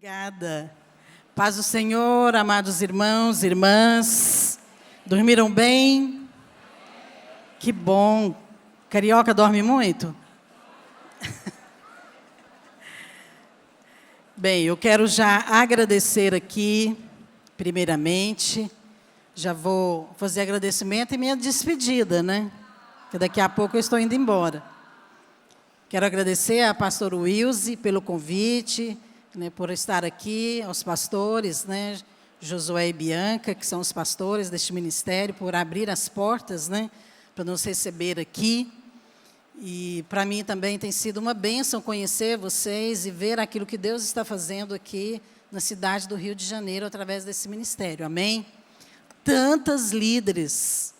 Obrigada. Paz do Senhor, amados irmãos, irmãs. Dormiram bem? Que bom. Carioca dorme muito? Bem, eu quero já agradecer aqui, primeiramente. Já vou fazer agradecimento e minha despedida, né? Porque daqui a pouco eu estou indo embora. Quero agradecer a pastora Wilze pelo convite, né, por estar aqui, aos pastores, né, Josué e Bianca, que são os pastores deste ministério, por abrir as portas, né, para nos receber aqui. E para mim também tem sido uma bênção conhecer vocês e ver aquilo que Deus está fazendo aqui na cidade do Rio de Janeiro, através desse ministério. Amém? Tantas líderes.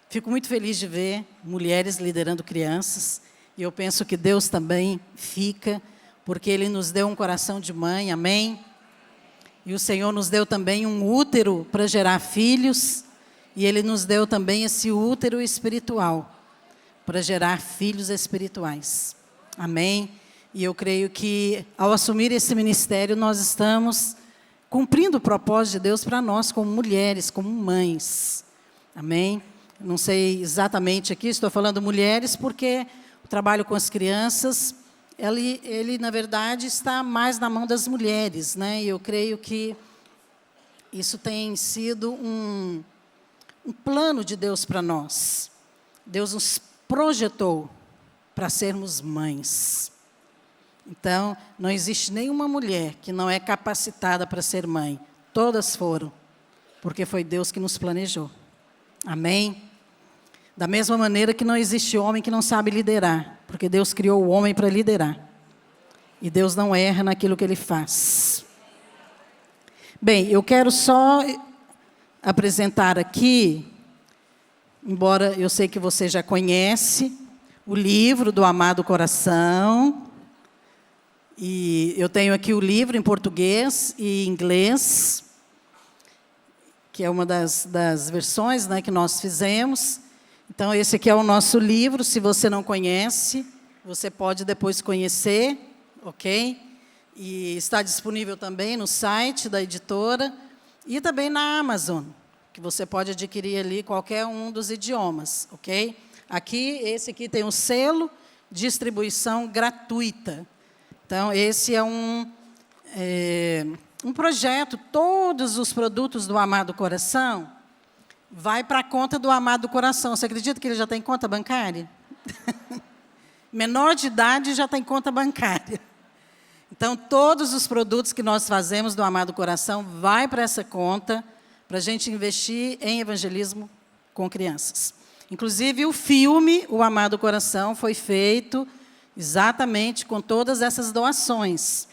Fico muito feliz de ver mulheres liderando crianças. E eu penso que Deus também fica, porque Ele nos deu um coração de mãe, amém? E o Senhor nos deu também um útero para gerar filhos, e Ele nos deu também esse útero espiritual, para gerar filhos espirituais, amém? E eu creio que, ao assumir esse ministério, nós estamos cumprindo o propósito de Deus para nós, como mulheres, como mães, amém? Não sei exatamente aqui, estou falando mulheres, porque o trabalho com as crianças, ele, na verdade, está mais na mão das mulheres, né? E eu creio que isso tem sido um plano de Deus para nós. Deus nos projetou para sermos mães. Então, não existe nenhuma mulher que não é capacitada para ser mãe. Todas foram, porque foi Deus que nos planejou. Amém? Da mesma maneira que não existe homem que não sabe liderar, porque Deus criou o homem para liderar. E Deus não erra naquilo que Ele faz. Bem, eu quero só apresentar aqui, embora eu sei que você já conhece, o livro do Amado Coração. E eu tenho aqui o livro em português e inglês, que é uma das versões, né, que nós fizemos. Então, esse aqui é o nosso livro. Se você não conhece, você pode depois conhecer, ok? E está disponível também no site da editora e também na Amazon, que você pode adquirir ali qualquer um dos idiomas, ok? Aqui, esse aqui tem um selo de distribuição gratuita. Então, esse é um projeto. Todos os produtos do Amado Coração vai para a conta do Amado Coração. Você acredita que ele já tem conta bancária? Menor de idade já tem conta bancária. Então, todos os produtos que nós fazemos do Amado Coração vai para essa conta, para a gente investir em evangelismo com crianças. Inclusive, o filme, O Amado Coração, foi feito exatamente com todas essas doações.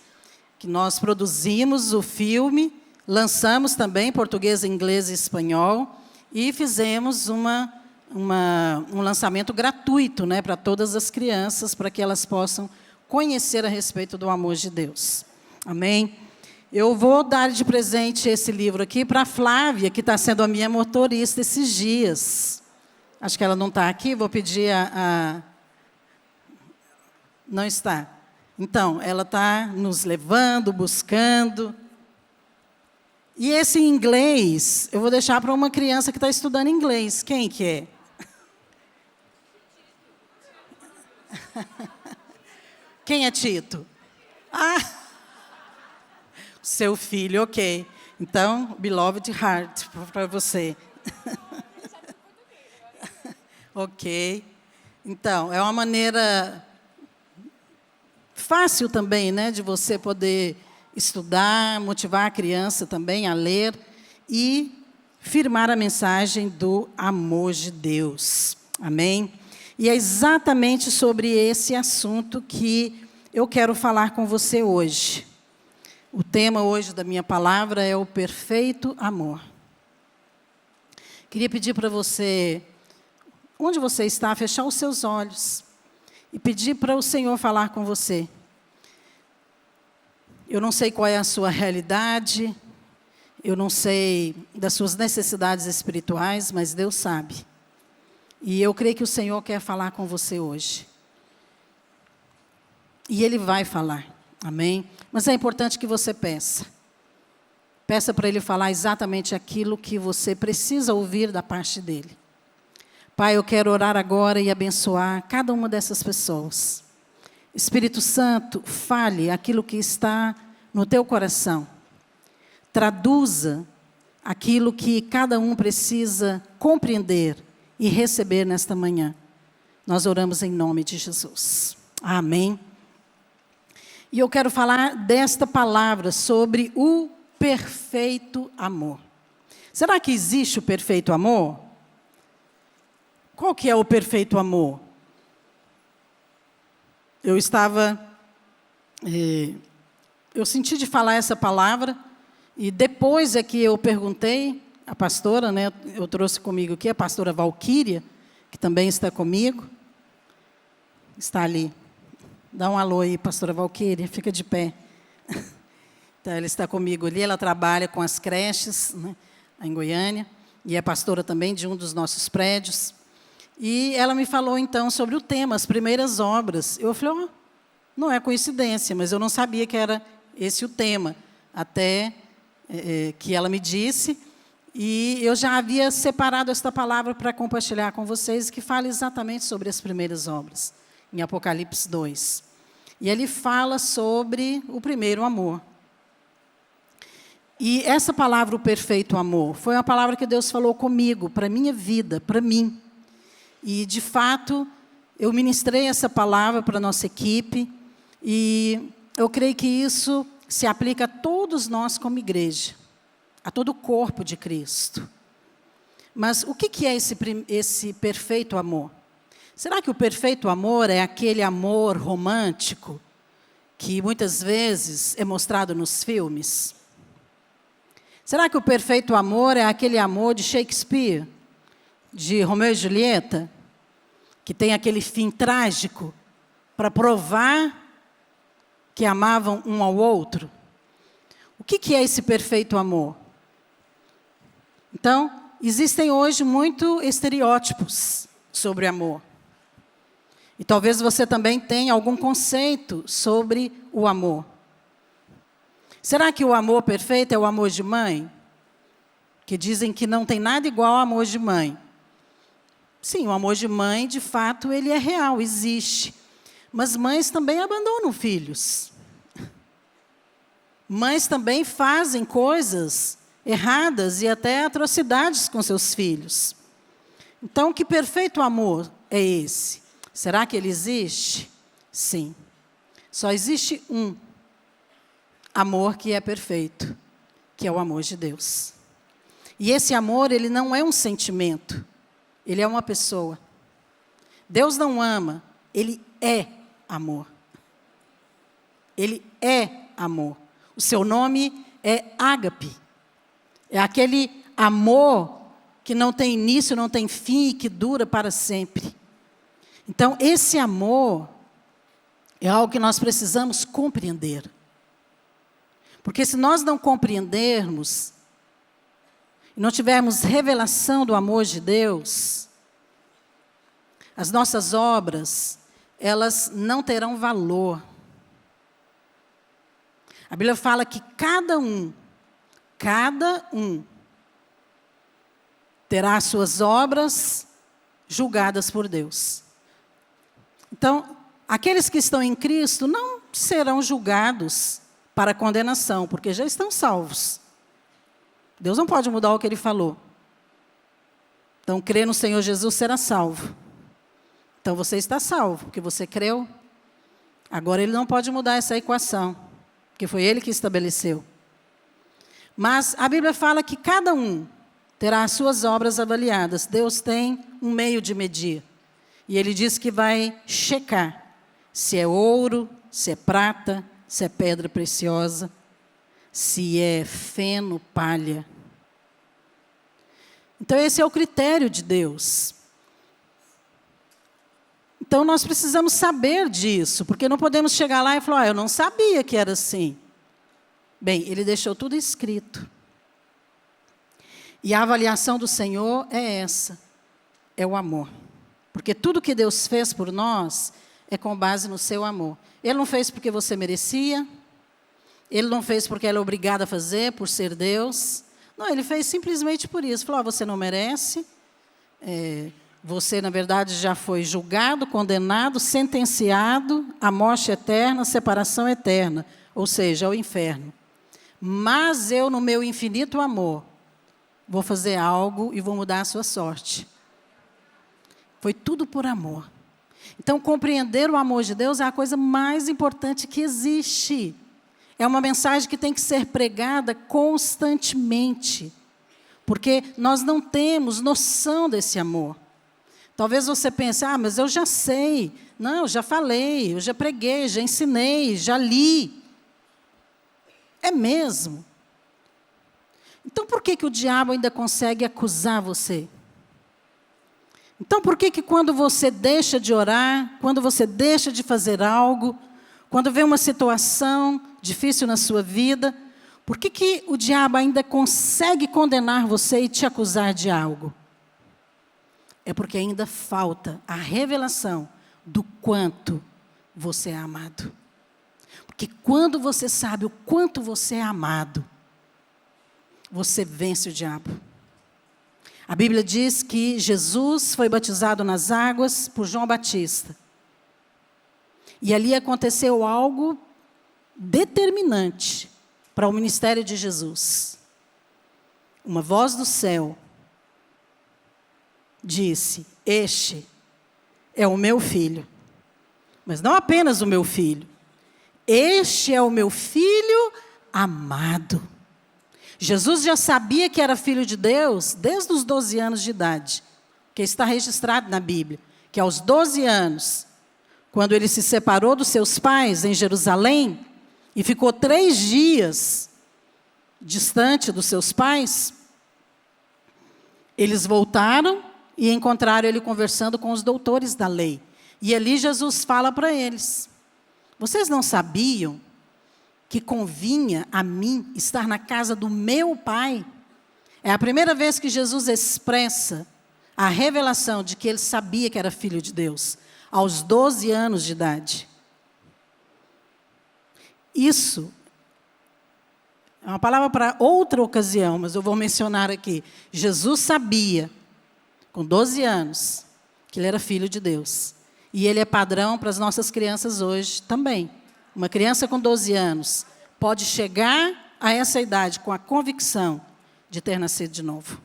Que nós produzimos o filme, lançamos também em português, inglês e espanhol, e fizemos um lançamento gratuito, né, para todas as crianças, para que elas possam conhecer a respeito do amor de Deus. Amém? Eu vou dar de presente esse livro aqui para a Flávia, que está sendo a minha motorista esses dias. Acho que ela não está aqui, vou pedir Não está. Então, ela está nos levando, buscando. E esse inglês, eu vou deixar para uma criança que está estudando inglês. Quem que é? Quem é Tito? Ah! Seu filho, ok. Então, beloved heart, para você. Ok. Então, é uma maneira fácil também, né, de você poder estudar, motivar a criança também a ler e firmar a mensagem do amor de Deus. Amém? E é exatamente sobre esse assunto que eu quero falar com você hoje. O tema hoje da minha palavra é o perfeito amor. Queria pedir para você, onde você está, fechar os seus olhos e pedir para o Senhor falar com você. Eu não sei qual é a sua realidade, eu não sei das suas necessidades espirituais, mas Deus sabe. E eu creio que o Senhor quer falar com você hoje. E Ele vai falar, amém? Mas é importante que você peça. Peça para Ele falar exatamente aquilo que você precisa ouvir da parte dEle. Pai, eu quero orar agora e abençoar cada uma dessas pessoas. Espírito Santo, fale aquilo que está no teu coração. Traduza aquilo que cada um precisa compreender e receber nesta manhã. Nós oramos em nome de Jesus. Amém. E eu quero falar desta palavra sobre o perfeito amor. Será que existe o perfeito amor? Qual que é o perfeito amor? Eu senti de falar essa palavra, e depois é que eu perguntei à pastora, né, eu trouxe comigo aqui a pastora Valquíria, que também está comigo, está ali. Dá um alô aí, pastora Valquíria, fica de pé. Então, ela está comigo ali, ela trabalha com as creches, né, em Goiânia, e é pastora também de um dos nossos prédios. E ela me falou, então, sobre o tema, as primeiras obras. Eu falei, não é coincidência, mas eu não sabia que era esse o tema, até que ela me disse, e eu já havia separado esta palavra para compartilhar com vocês, que fala exatamente sobre as primeiras obras, em Apocalipse 2. E ele fala sobre o primeiro amor. E essa palavra, o perfeito amor, foi uma palavra que Deus falou comigo, para a minha vida, para mim. E, de fato, eu ministrei essa palavra para a nossa equipe, e eu creio que isso se aplica a todos nós como igreja, a todo o corpo de Cristo. Mas o que é esse perfeito amor? Será que o perfeito amor é aquele amor romântico que muitas vezes é mostrado nos filmes? Será que o perfeito amor é aquele amor de Shakespeare, de Romeu e Julieta, que tem aquele fim trágico para provar que amavam um ao outro? O que é esse perfeito amor? Então, existem hoje muitos estereótipos sobre amor. E talvez você também tenha algum conceito sobre o amor. Será que o amor perfeito é o amor de mãe? Que dizem que não tem nada igual ao amor de mãe. Sim, o amor de mãe, de fato, ele é real, existe. Mas mães também abandonam filhos. Mães também fazem coisas erradas e até atrocidades com seus filhos. Então, que perfeito amor é esse? Será que ele existe? Sim. Só existe um amor que é perfeito, que é o amor de Deus. E esse amor, ele não é um sentimento, ele é uma pessoa. Deus não ama, ele é amor. Ele é amor. O seu nome é ágape. É aquele amor que não tem início, não tem fim e que dura para sempre. Então, esse amor é algo que nós precisamos compreender. Porque se nós não compreendermos, e não tivermos revelação do amor de Deus, as nossas obras, elas não terão valor. A Bíblia fala que cada um terá as suas obras julgadas por Deus. Então, aqueles que estão em Cristo não serão julgados para condenação, porque já estão salvos. Deus não pode mudar o que Ele falou. Então, crer no Senhor Jesus será salvo. Então, você está salvo, porque você creu. Agora, Ele não pode mudar essa equação, porque foi Ele que estabeleceu. Mas a Bíblia fala que cada um terá as suas obras avaliadas. Deus tem um meio de medir. E Ele diz que vai checar se é ouro, se é prata, se é pedra preciosa, se é feno, palha. Então, esse é o critério de Deus. Então, nós precisamos saber disso, porque não podemos chegar lá e falar, eu não sabia que era assim. Bem, Ele deixou tudo escrito. E a avaliação do Senhor é essa, é o amor. Porque tudo que Deus fez por nós é com base no seu amor. Ele não fez porque você merecia, Ele não fez porque ele é obrigado a fazer, por ser Deus. Não, ele fez simplesmente por isso. Falou, você não merece. Você, na verdade, já foi julgado, condenado, sentenciado à morte eterna, separação eterna. Ou seja, ao inferno. Mas eu, no meu infinito amor, vou fazer algo e vou mudar a sua sorte. Foi tudo por amor. Então, compreender o amor de Deus é a coisa mais importante que existe. É uma mensagem que tem que ser pregada constantemente. Porque nós não temos noção desse amor. Talvez você pense, mas eu já sei. Não, eu já falei, eu já preguei, já ensinei, já li. É mesmo. Então, por que o diabo ainda consegue acusar você? Então, por que quando você deixa de orar, quando você deixa de fazer algo, quando vem uma situação difícil na sua vida, por que o diabo ainda consegue condenar você e te acusar de algo? É porque ainda falta a revelação do quanto você é amado. Porque quando você sabe o quanto você é amado, você vence o diabo. A Bíblia diz que Jesus foi batizado nas águas por João Batista. E ali aconteceu algo determinante para o ministério de Jesus. Uma voz do céu disse, este é o meu filho. Mas não apenas o meu filho. Este é o meu filho amado. Jesus já sabia que era filho de Deus desde os 12 anos de idade. Que está registrado na Bíblia. Que aos 12 anos, quando ele se separou dos seus pais em Jerusalém, e ficou 3 dias distante dos seus pais, eles voltaram e encontraram ele conversando com os doutores da lei. E ali Jesus fala para eles, vocês não sabiam que convinha a mim estar na casa do meu Pai? É a primeira vez que Jesus expressa a revelação de que ele sabia que era filho de Deus, aos 12 anos de idade. Isso é uma palavra para outra ocasião, mas eu vou mencionar aqui. Jesus sabia, com 12 anos, que ele era filho de Deus. E ele é padrão para as nossas crianças hoje também. Uma criança com 12 anos pode chegar a essa idade com a convicção de ter nascido de novo.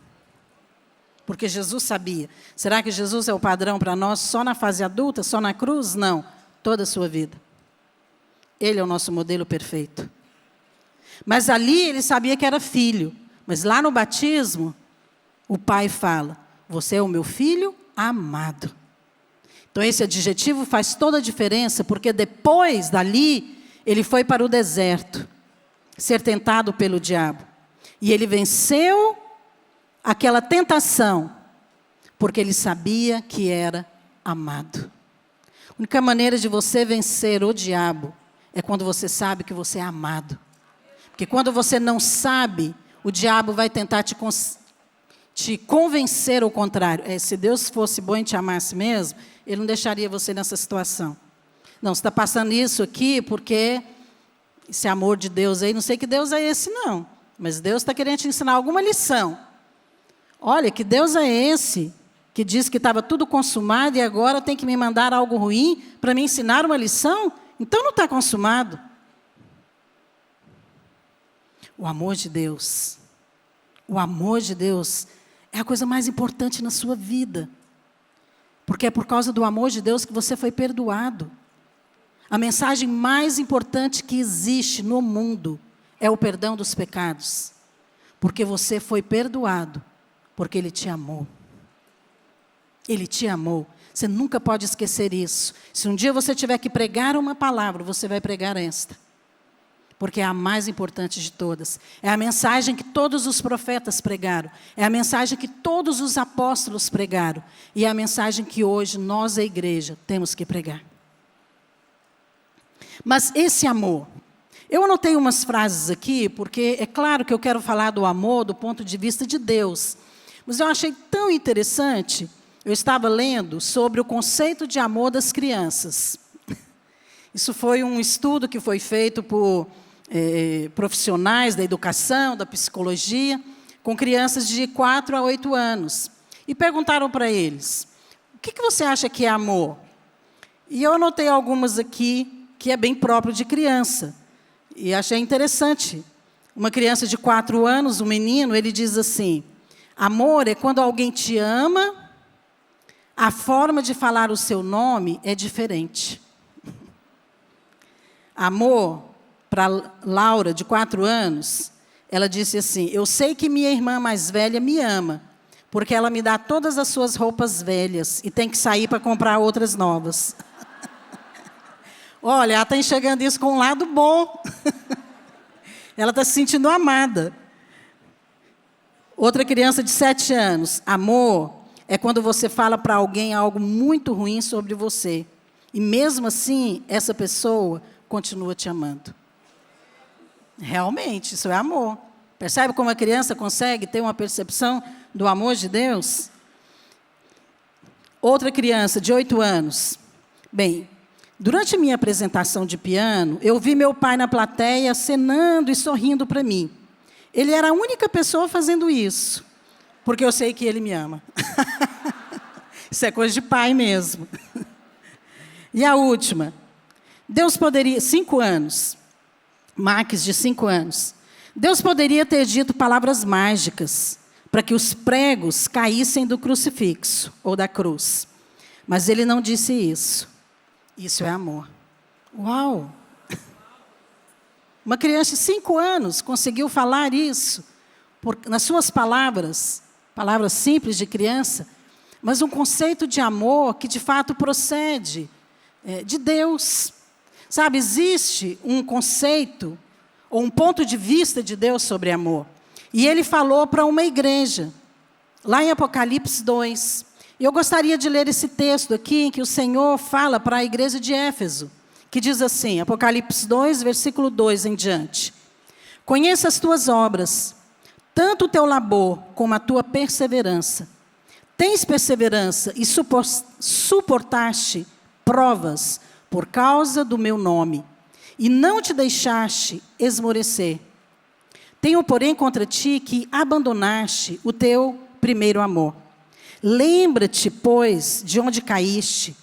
Porque Jesus sabia. Será que Jesus é o padrão para nós só na fase adulta, só na cruz? Não, toda a sua vida. Ele é o nosso modelo perfeito. Mas ali ele sabia que era filho. Mas lá no batismo, o pai fala, você é o meu filho amado. Então esse adjetivo faz toda a diferença, porque depois dali, ele foi para o deserto, ser tentado pelo diabo. E ele venceu aquela tentação, porque ele sabia que era amado. A única maneira de você vencer o diabo é quando você sabe que você é amado. Porque quando você não sabe, o diabo vai tentar te convencer ao contrário. Se Deus fosse bom e te amasse mesmo, ele não deixaria você nessa situação. Não, você está passando isso aqui porque esse amor de Deus aí, não sei que Deus é esse não, mas Deus está querendo te ensinar alguma lição. Olha, que Deus é esse que diz que estava tudo consumado e agora tem que me mandar algo ruim para me ensinar uma lição? Então não está consumado. O amor de Deus é a coisa mais importante na sua vida. Porque é por causa do amor de Deus que você foi perdoado. A mensagem mais importante que existe no mundo é o perdão dos pecados. Porque você foi perdoado, porque Ele te amou. Ele te amou. Você nunca pode esquecer isso. Se um dia você tiver que pregar uma palavra, você vai pregar esta. Porque é a mais importante de todas. É a mensagem que todos os profetas pregaram. É a mensagem que todos os apóstolos pregaram. E é a mensagem que hoje nós, a igreja, temos que pregar. Mas esse amor, eu anotei umas frases aqui, porque é claro que eu quero falar do amor do ponto de vista de Deus. Mas eu achei tão interessante, eu estava lendo sobre o conceito de amor das crianças. Isso foi um estudo que foi feito por profissionais da educação, da psicologia, com crianças de 4 a 8 anos. E perguntaram para eles, o que você acha que é amor? E eu anotei algumas aqui, que é bem próprio de criança. E achei interessante. Uma criança de 4 anos, um menino, ele diz assim, amor é quando alguém te ama, a forma de falar o seu nome é diferente. Amor, para Laura, de 4 anos, ela disse assim, eu sei que minha irmã mais velha me ama, porque ela me dá todas as suas roupas velhas e tem que sair para comprar outras novas. Olha, ela está enxergando isso com um lado bom. Ela está se sentindo amada. Outra criança de 7 anos, amor é quando você fala para alguém algo muito ruim sobre você. E mesmo assim, essa pessoa continua te amando. Realmente, isso é amor. Percebe como a criança consegue ter uma percepção do amor de Deus? Outra criança de 8 anos. Bem, durante minha apresentação de piano, eu vi meu pai na plateia acenando e sorrindo para mim. Ele era a única pessoa fazendo isso, porque eu sei que ele me ama. Isso é coisa de pai mesmo. E a última. Deus poderia, 5 anos, Max de 5 anos, Deus poderia ter dito palavras mágicas para que os pregos caíssem do crucifixo ou da cruz. Mas ele não disse isso. Isso é amor. Uau! Uma criança de 5 anos conseguiu falar isso, nas suas palavras, palavras simples de criança, mas um conceito de amor que de fato procede de Deus. Sabe, existe um conceito, ou um ponto de vista de Deus sobre amor. E ele falou para uma igreja, lá em Apocalipse 2. E eu gostaria de ler esse texto aqui, em que o Senhor fala para a igreja de Éfeso, que diz assim, Apocalipse 2, versículo 2 em diante. Conheça as tuas obras, tanto o teu labor como a tua perseverança. Tens perseverança e suportaste provas por causa do meu nome, e não te deixaste esmorecer. Tenho, porém, contra ti que abandonaste o teu primeiro amor. Lembra-te, pois, de onde caíste.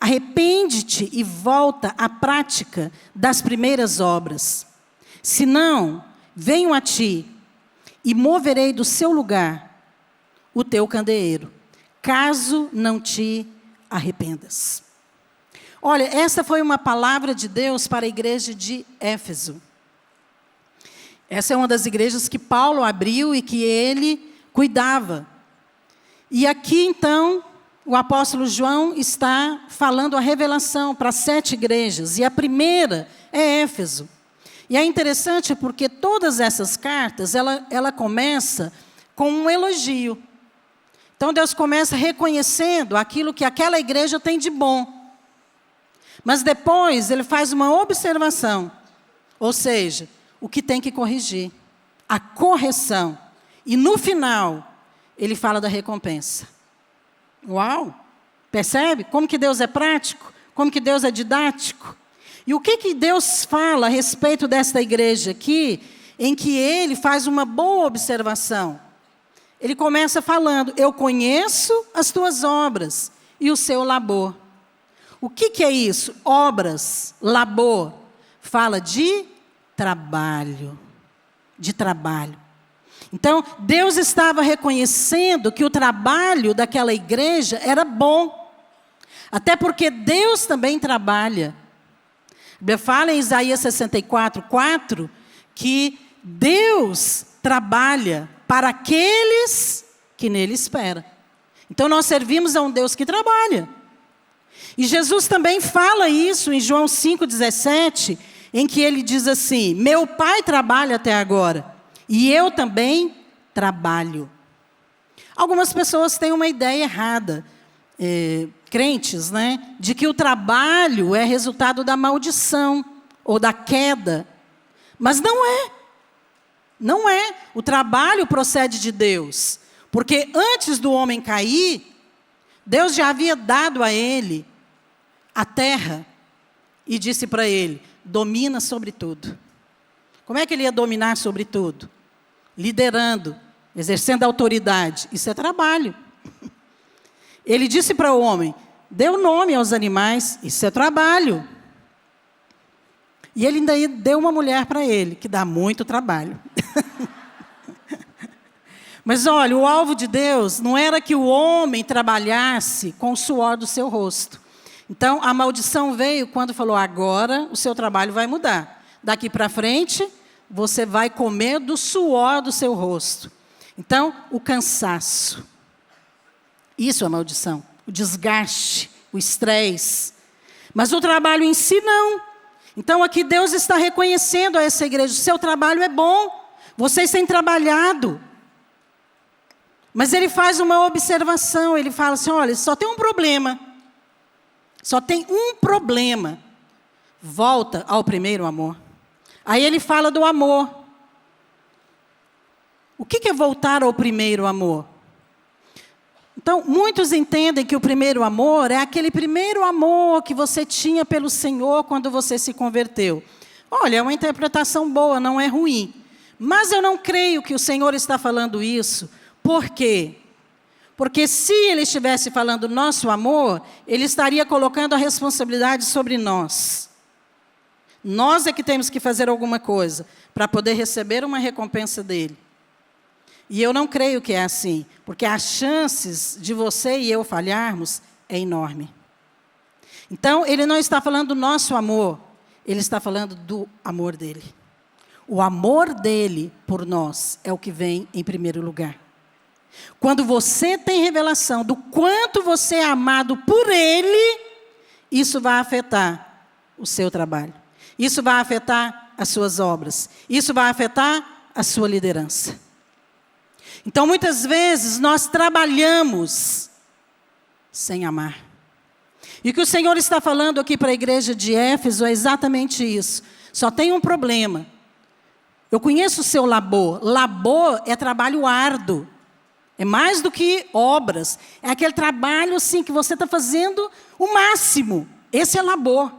Arrepende-te e volta à prática das primeiras obras. Senão, venho a ti e moverei do seu lugar o teu candeeiro, caso não te arrependas. Olha, essa foi uma palavra de Deus para a igreja de Éfeso. Essa é uma das igrejas que Paulo abriu e que ele cuidava. E aqui, então, o apóstolo João está falando a revelação para 7 igrejas. E a primeira é Éfeso. E é interessante porque todas essas cartas, ela começa com um elogio. Então, Deus começa reconhecendo aquilo que aquela igreja tem de bom. Mas depois ele faz uma observação, ou seja, o que tem que corrigir, a correção. E no final, ele fala da recompensa. Uau! Percebe? Como que Deus é prático? Como que Deus é didático? E o que Deus fala a respeito desta igreja aqui, em que ele faz uma boa observação? Ele começa falando, eu conheço as tuas obras e o seu labor. O que é isso? Obras, labor, fala de trabalho. De trabalho. Então, Deus estava reconhecendo que o trabalho daquela igreja era bom. Até porque Deus também trabalha. A Bíblia fala em Isaías 64, 4, que Deus trabalha para aqueles que nele esperam. Então, nós servimos a um Deus que trabalha. E Jesus também fala isso em João 5,17, em que ele diz assim, meu Pai trabalha até agora, e eu também trabalho. Algumas pessoas têm uma ideia errada, crentes, né, de que o trabalho é resultado da maldição, ou da queda. Mas não é. Não é. O trabalho procede de Deus. Porque antes do homem cair, Deus já havia dado a ele a terra e disse para ele, domina sobre tudo. Como é que ele ia dominar sobre tudo? Liderando, exercendo autoridade. Isso é trabalho. Ele disse para o homem, dê o nome aos animais. Isso é trabalho. E ele ainda deu uma mulher para ele, que dá muito trabalho. Mas olha, o alvo de Deus não era que o homem trabalhasse com o suor do seu rosto. Então, a maldição veio quando falou, agora o seu trabalho vai mudar. Daqui para frente, você vai comer do suor do seu rosto. Então, o cansaço. Isso é a maldição. O desgaste, o estresse. Mas o trabalho em si, não. Então, aqui Deus está reconhecendo a essa igreja, o seu trabalho é bom. Vocês têm trabalhado. Mas ele faz uma observação, ele fala assim, olha, só tem um problema. Só tem um problema. Volta ao primeiro amor. Aí ele fala do amor. O que é voltar ao primeiro amor? Então, muitos entendem que o primeiro amor é aquele primeiro amor que você tinha pelo Senhor quando você se converteu. Olha, é uma interpretação boa, não é ruim. Mas eu não creio que o Senhor está falando isso. Por quê? Porque se ele estivesse falando nosso amor, ele estaria colocando a responsabilidade sobre nós. Nós é que temos que fazer alguma coisa para poder receber uma recompensa dele. E eu não creio que é assim, porque as chances de você e eu falharmos é enorme. Então, ele não está falando do nosso amor, ele está falando do amor dele. O amor dele por nós é o que vem em primeiro lugar. Quando você tem revelação do quanto você é amado por ele, isso vai afetar o seu trabalho. Isso vai afetar as suas obras. Isso vai afetar a sua liderança. Então, muitas vezes, nós trabalhamos sem amar. E o que o Senhor está falando aqui para a igreja de Éfeso é exatamente isso. Só tem um problema. Eu conheço o seu labor. Labor é trabalho árduo. É mais do que obras. É aquele trabalho assim, que você está fazendo o máximo. Esse é labor.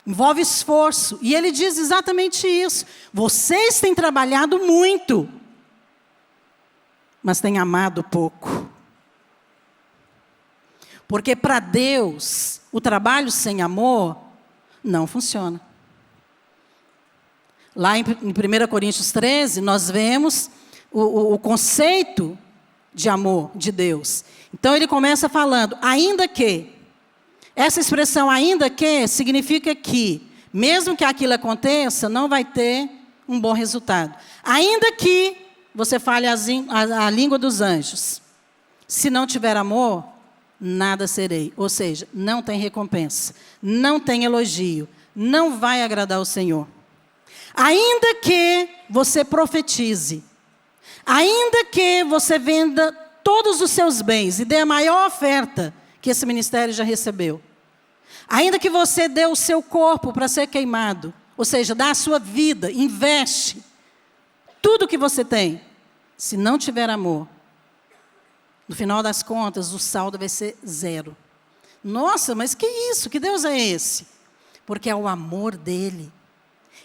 Envolve esforço. E ele diz exatamente isso. Vocês têm trabalhado muito, mas têm amado pouco. Porque para Deus, o trabalho sem amor não funciona. Lá em 1 Coríntios 13, nós vemos o conceito de amor de Deus. Então ele começa falando, ainda que. Essa expressão ainda que significa que, mesmo que aquilo aconteça, não vai ter um bom resultado. Ainda que você fale a língua dos anjos. Se não tiver amor, nada serei. Ou seja, não tem recompensa, não tem elogio, não vai agradar o Senhor. Ainda que você profetize, ainda que você venda todos os seus bens e dê a maior oferta que esse ministério já recebeu, ainda que você dê o seu corpo para ser queimado, ou seja, dá a sua vida, investe tudo que você tem, se não tiver amor, no final das contas, o saldo vai ser 0. Nossa, mas que isso? Que Deus é esse? Porque é o amor dele.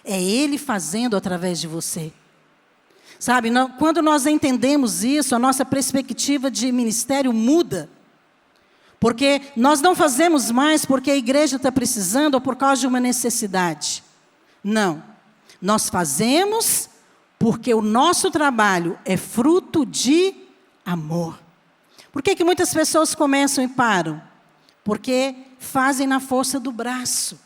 É ele fazendo através de você. Sabe, quando nós entendemos isso, a nossa perspectiva de ministério muda. Porque nós não fazemos mais porque a igreja está precisando ou por causa de uma necessidade. Não. Nós fazemos porque o nosso trabalho é fruto de amor. Por que muitas pessoas começam e param? Porque fazem na força do braço.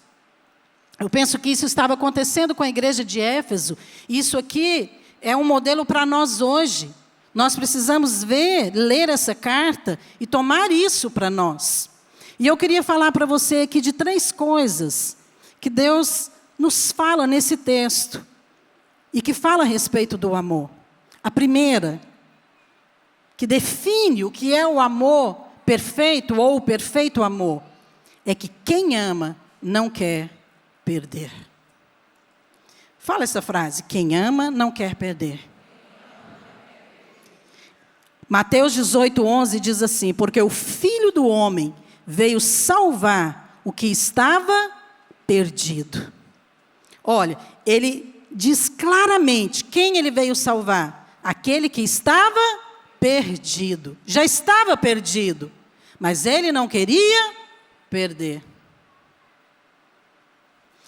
Eu penso que isso estava acontecendo com a igreja de Éfeso. Isso aqui é um modelo para nós hoje. Nós precisamos ler essa carta e tomar isso para nós. E eu queria falar para você aqui de 3 coisas que Deus nos fala nesse texto e que fala a respeito do amor. A primeira, que define o que é o amor perfeito ou o perfeito amor, é que quem ama não quer perder. Fala essa frase, quem ama não quer perder. Mateus 18:11 diz assim, porque o Filho do Homem veio salvar o que estava perdido. Olha, ele diz claramente quem ele veio salvar. Aquele que estava perdido. Já estava perdido, mas ele não queria perder.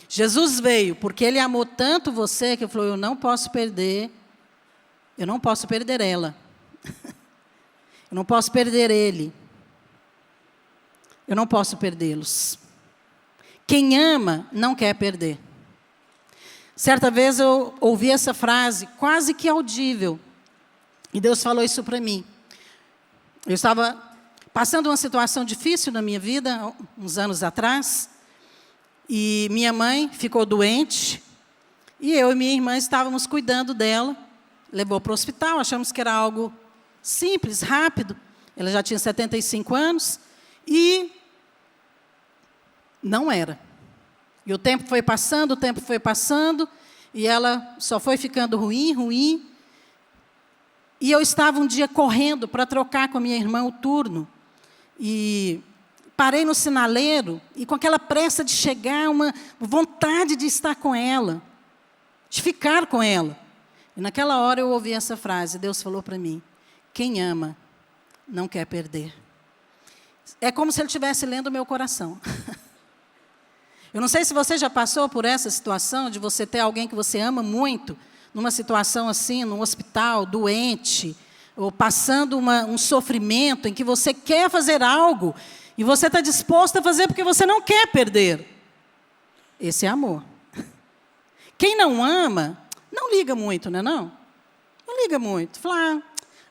Jesus veio porque ele amou tanto você que ele falou, eu não posso perder ela. Eu não posso perder ele. Eu não posso perdê-los. Quem ama não quer perder. Certa vez eu ouvi essa frase, quase que audível, e Deus falou isso para mim. Eu estava passando uma situação difícil na minha vida, uns anos atrás, e minha mãe ficou doente, e eu e minha irmã estávamos cuidando dela, levou para o hospital, achamos que era algo simples, rápido, ela já tinha 75 anos, e não era. E o tempo foi passando, e ela só foi ficando ruim. E eu estava um dia correndo para trocar com a minha irmã o turno. E parei no sinaleiro, e com aquela pressa de chegar, uma vontade de estar com ela, de ficar com ela. E naquela hora eu ouvi essa frase, Deus falou para mim, quem ama não quer perder. É como se ele estivesse lendo o meu coração. Eu não sei se você já passou por essa situação de você ter alguém que você ama muito, numa situação assim, num hospital, doente, ou passando um sofrimento em que você quer fazer algo e você está disposto a fazer porque você não quer perder. Esse é amor. Quem não ama, não liga muito, não é não? Não liga muito. Fala,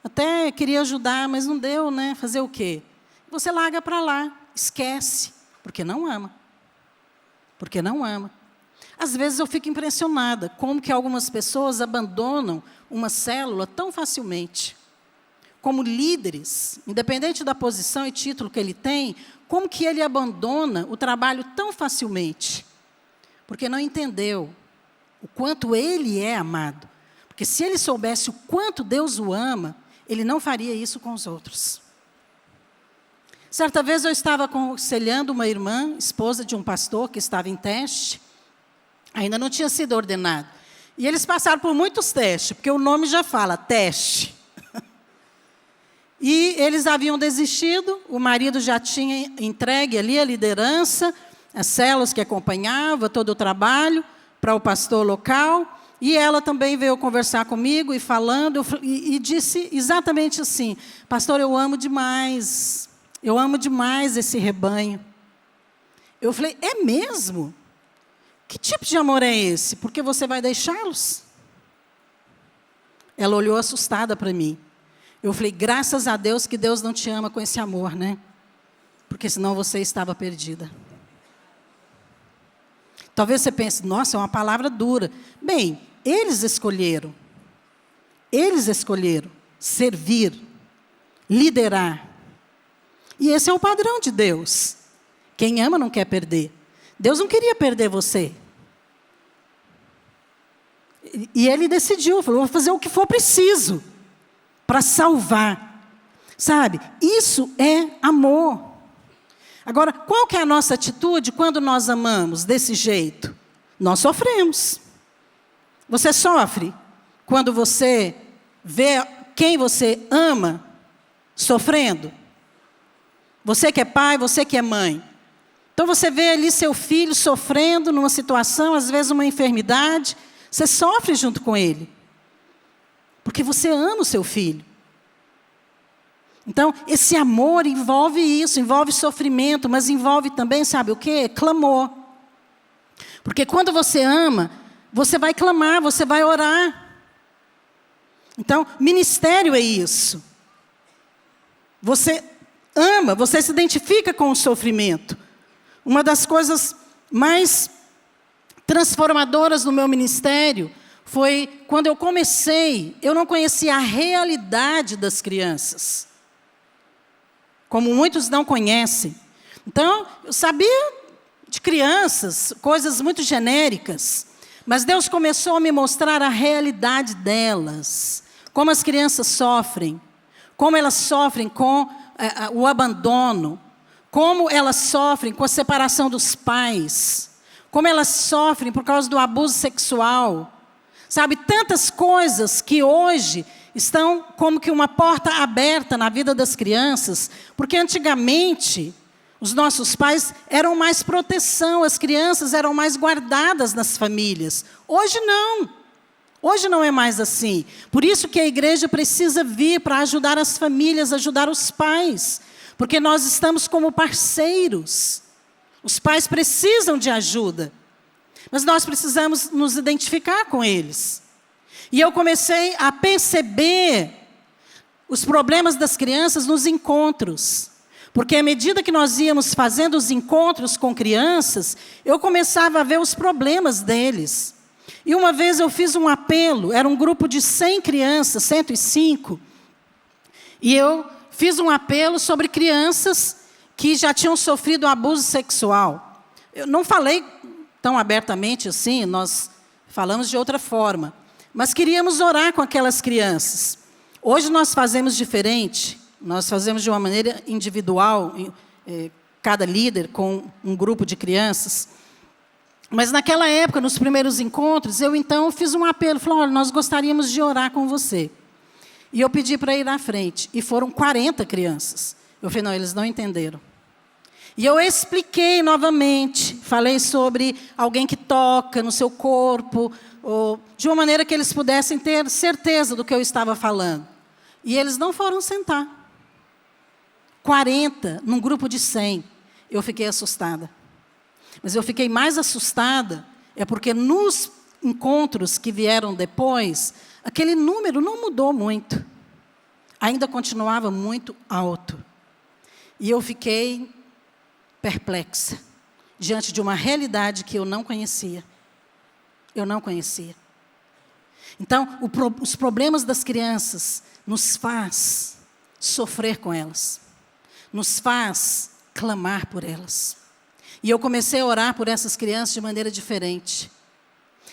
até queria ajudar, mas não deu, né? Fazer o quê? Você larga para lá, esquece, porque não ama. Porque não ama. Às vezes eu fico impressionada como que algumas pessoas abandonam uma célula tão facilmente. Como líderes, independente da posição e título que ele tem, como que ele abandona o trabalho tão facilmente? Porque não entendeu o quanto ele é amado. Porque se ele soubesse o quanto Deus o ama, ele não faria isso com os outros. Certa vez eu estava aconselhando uma irmã, esposa de um pastor que estava em teste, ainda não tinha sido ordenado. E eles passaram por muitos testes, porque o nome já fala, teste. E eles haviam desistido, o marido já tinha entregue ali a liderança, as células que acompanhava, todo o trabalho, para o pastor local, e ela também veio conversar comigo e falando, e disse exatamente assim, pastor, eu amo demais esse rebanho. Eu falei, é mesmo? Que tipo de amor é esse? Porque você vai deixá-los? Ela olhou assustada para mim. Eu falei, graças a Deus que Deus não te ama com esse amor, né? Porque senão você estava perdida. Talvez você pense, nossa, é uma palavra dura. Bem, eles escolheram servir, liderar. E esse é o padrão de Deus. Quem ama não quer perder. Deus não queria perder você. E ele decidiu, falou, vou fazer o que for preciso para salvar. Sabe? Isso é amor. Agora, qual que é a nossa atitude quando nós amamos desse jeito? Nós sofremos. Você sofre quando você vê quem você ama sofrendo? Você que é pai, você que é mãe. Então você vê ali seu filho sofrendo numa situação, às vezes uma enfermidade, você sofre junto com ele. Porque você ama o seu filho. Então, esse amor envolve isso, envolve sofrimento, mas envolve também, sabe o quê? Clamor. Porque quando você ama, você vai clamar, você vai orar. Então, ministério é isso. Você ama, você se identifica com o sofrimento. Uma das coisas mais transformadoras no meu ministério foi quando eu comecei, eu não conhecia a realidade das crianças. Como muitos não conhecem. Então, eu sabia de crianças, coisas muito genéricas, mas Deus começou a me mostrar a realidade delas. Como as crianças sofrem, como elas sofrem com o abandono, como elas sofrem com a separação dos pais, como elas sofrem por causa do abuso sexual, Sabe, tantas coisas que hoje estão como que uma porta aberta na vida das crianças, porque antigamente os nossos pais eram mais proteção, as crianças eram mais guardadas nas famílias. Hoje não. Hoje não é mais assim. Por isso que a igreja precisa vir para ajudar as famílias, ajudar os pais, porque nós estamos como parceiros. Os pais precisam de ajuda, mas nós precisamos nos identificar com eles. E eu comecei a perceber os problemas das crianças nos encontros. Porque à medida que nós íamos fazendo os encontros com crianças, eu começava a ver os problemas deles. E uma vez eu fiz um apelo, era um grupo de 100 crianças, 105, e eu fiz um apelo sobre crianças que já tinham sofrido abuso sexual. Eu não falei tão abertamente assim, nós falamos de outra forma. Mas queríamos orar com aquelas crianças. Hoje nós fazemos diferente, nós fazemos de uma maneira individual, cada líder com um grupo de crianças. Mas naquela época, nos primeiros encontros, eu então fiz um apelo, falei, olha, nós gostaríamos de orar com você. E eu pedi para ir à frente, e foram 40 crianças. Eu falei, não, eles não entenderam. E eu expliquei novamente, falei sobre alguém que toca no seu corpo, ou de uma maneira que eles pudessem ter certeza do que eu estava falando. E eles não foram sentar. 40 num grupo de 100. Eu fiquei assustada. Mas eu fiquei mais assustada porque nos encontros que vieram depois, aquele número não mudou muito. Ainda continuava muito alto. E eu fiquei perplexa diante de uma realidade que eu não conhecia. Eu não conhecia. Então, os problemas das crianças nos faz sofrer com elas. Nos faz clamar por elas. E eu comecei a orar por essas crianças de maneira diferente.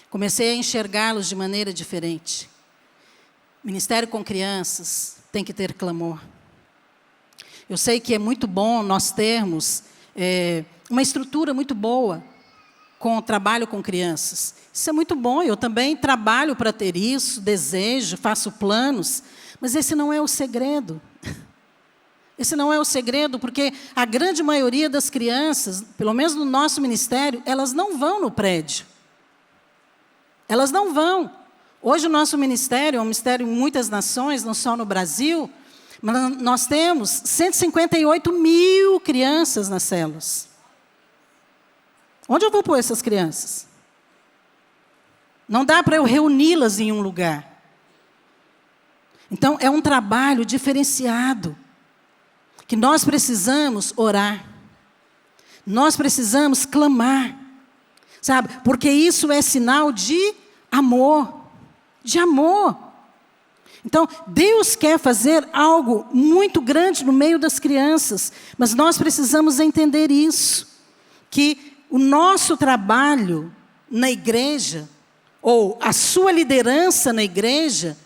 Comecei a enxergá-los de maneira diferente. Ministério com crianças tem que ter clamor. Eu sei que é muito bom nós termos uma estrutura muito boa com o trabalho com crianças. Isso é muito bom, eu também trabalho para ter isso, desejo, faço planos, mas esse não é o segredo. Esse não é o segredo, porque a grande maioria das crianças, pelo menos no nosso ministério, elas não vão no prédio. Elas não vão. Hoje o nosso ministério é um ministério em muitas nações, não só no Brasil, mas nós temos 158 mil crianças nas células. Onde eu vou pôr essas crianças? Não dá para eu reuni-las em um lugar. Então, é um trabalho diferenciado, que nós precisamos orar. Nós precisamos clamar, sabe? Porque isso é sinal de amor. De amor. Então, Deus quer fazer algo muito grande no meio das crianças, mas nós precisamos entender isso, que o nosso trabalho na igreja, ou a sua liderança na igreja,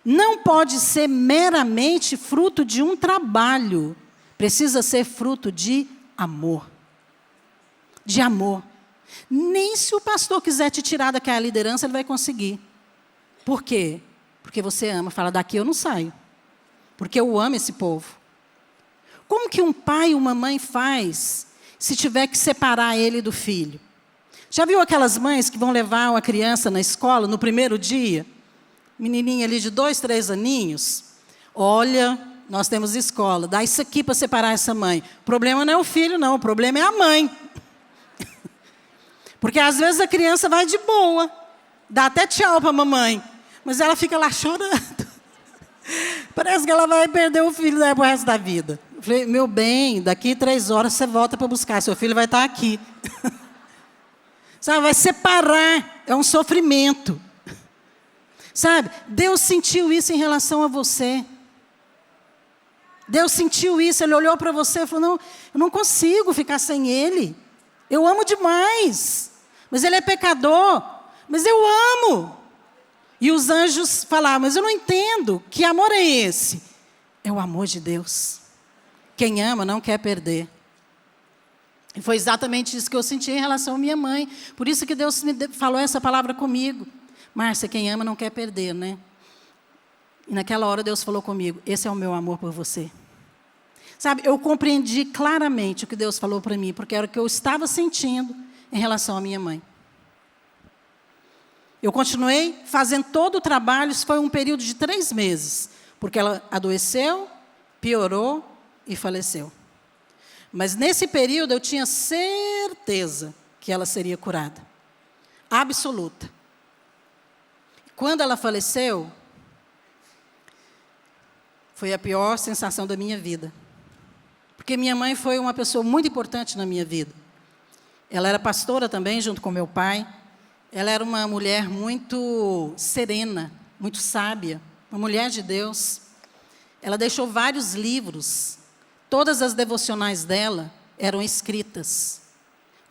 não pode ser meramente fruto de um trabalho, precisa ser fruto de amor. De amor. Nem se o pastor quiser te tirar daquela liderança, ele vai conseguir. Por quê? Porque você ama. Fala, daqui eu não saio. Porque eu amo esse povo. Como que um pai e uma mãe faz se tiver que separar ele do filho? Já viu aquelas mães que vão levar uma criança na escola no primeiro dia? Menininha ali de 2, 3 aninhos. Olha, nós temos escola. Dá isso aqui para separar essa mãe. O problema não é o filho, não. O problema é a mãe. Porque às vezes a criança vai de boa. Dá até tchau para a mamãe. Mas ela fica lá chorando. Parece que ela vai perder o filho pro resto da vida. Eu falei, meu bem, daqui 3 horas você volta para buscar. Seu filho vai estar aqui. Sabe, vai separar. É um sofrimento. Sabe, Deus sentiu isso em relação a você. Deus sentiu isso, Ele olhou para você e falou, não, eu não consigo ficar sem Ele. Eu amo demais. Mas Ele é pecador. Mas eu amo. E os anjos falaram, mas eu não entendo. Que amor é esse? É o amor de Deus. Quem ama não quer perder. E foi exatamente isso que eu senti em relação à minha mãe. Por isso que Deus me falou essa palavra comigo. Márcia, quem ama não quer perder, né? E naquela hora Deus falou comigo, esse é o meu amor por você. Sabe, eu compreendi claramente o que Deus falou para mim, porque era o que eu estava sentindo em relação à minha mãe. Eu continuei fazendo todo o trabalho, isso foi um período de 3 meses, porque ela adoeceu, piorou e faleceu. Mas nesse período eu tinha certeza que ela seria curada. Absoluta. Quando ela faleceu, foi a pior sensação da minha vida. Porque minha mãe foi uma pessoa muito importante na minha vida. Ela era pastora também, junto com meu pai. Ela era uma mulher muito serena, muito sábia, uma mulher de Deus. Ela deixou vários livros. Todas as devocionais dela eram escritas,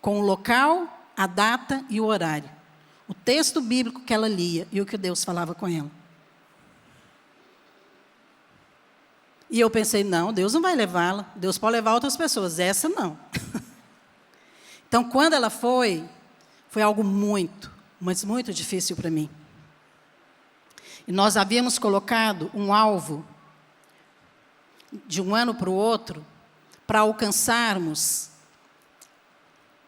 com o local, a data e o horário. O texto bíblico que ela lia e o que Deus falava com ela. E eu pensei, não, Deus não vai levá-la. Deus pode levar outras pessoas, essa não. Então, quando ela foi algo muito, mas muito difícil para mim. E nós havíamos colocado um alvo de um ano para o outro para alcançarmos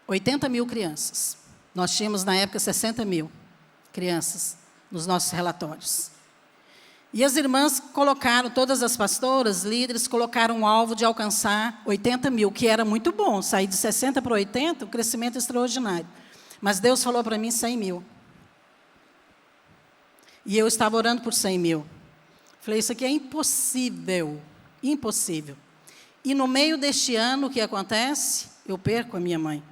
80 mil crianças. Nós tínhamos, na época, 60 mil crianças nos nossos relatórios. E as irmãs colocaram, todas as pastoras, líderes, colocaram um alvo de alcançar 80 mil, que era muito bom. Sair de 60 para 80, um crescimento extraordinário. Mas Deus falou para mim 100 mil. E eu estava orando por 100 mil. Falei, isso aqui é impossível. Impossível. E no meio deste ano, o que acontece? Eu perco a minha mãe.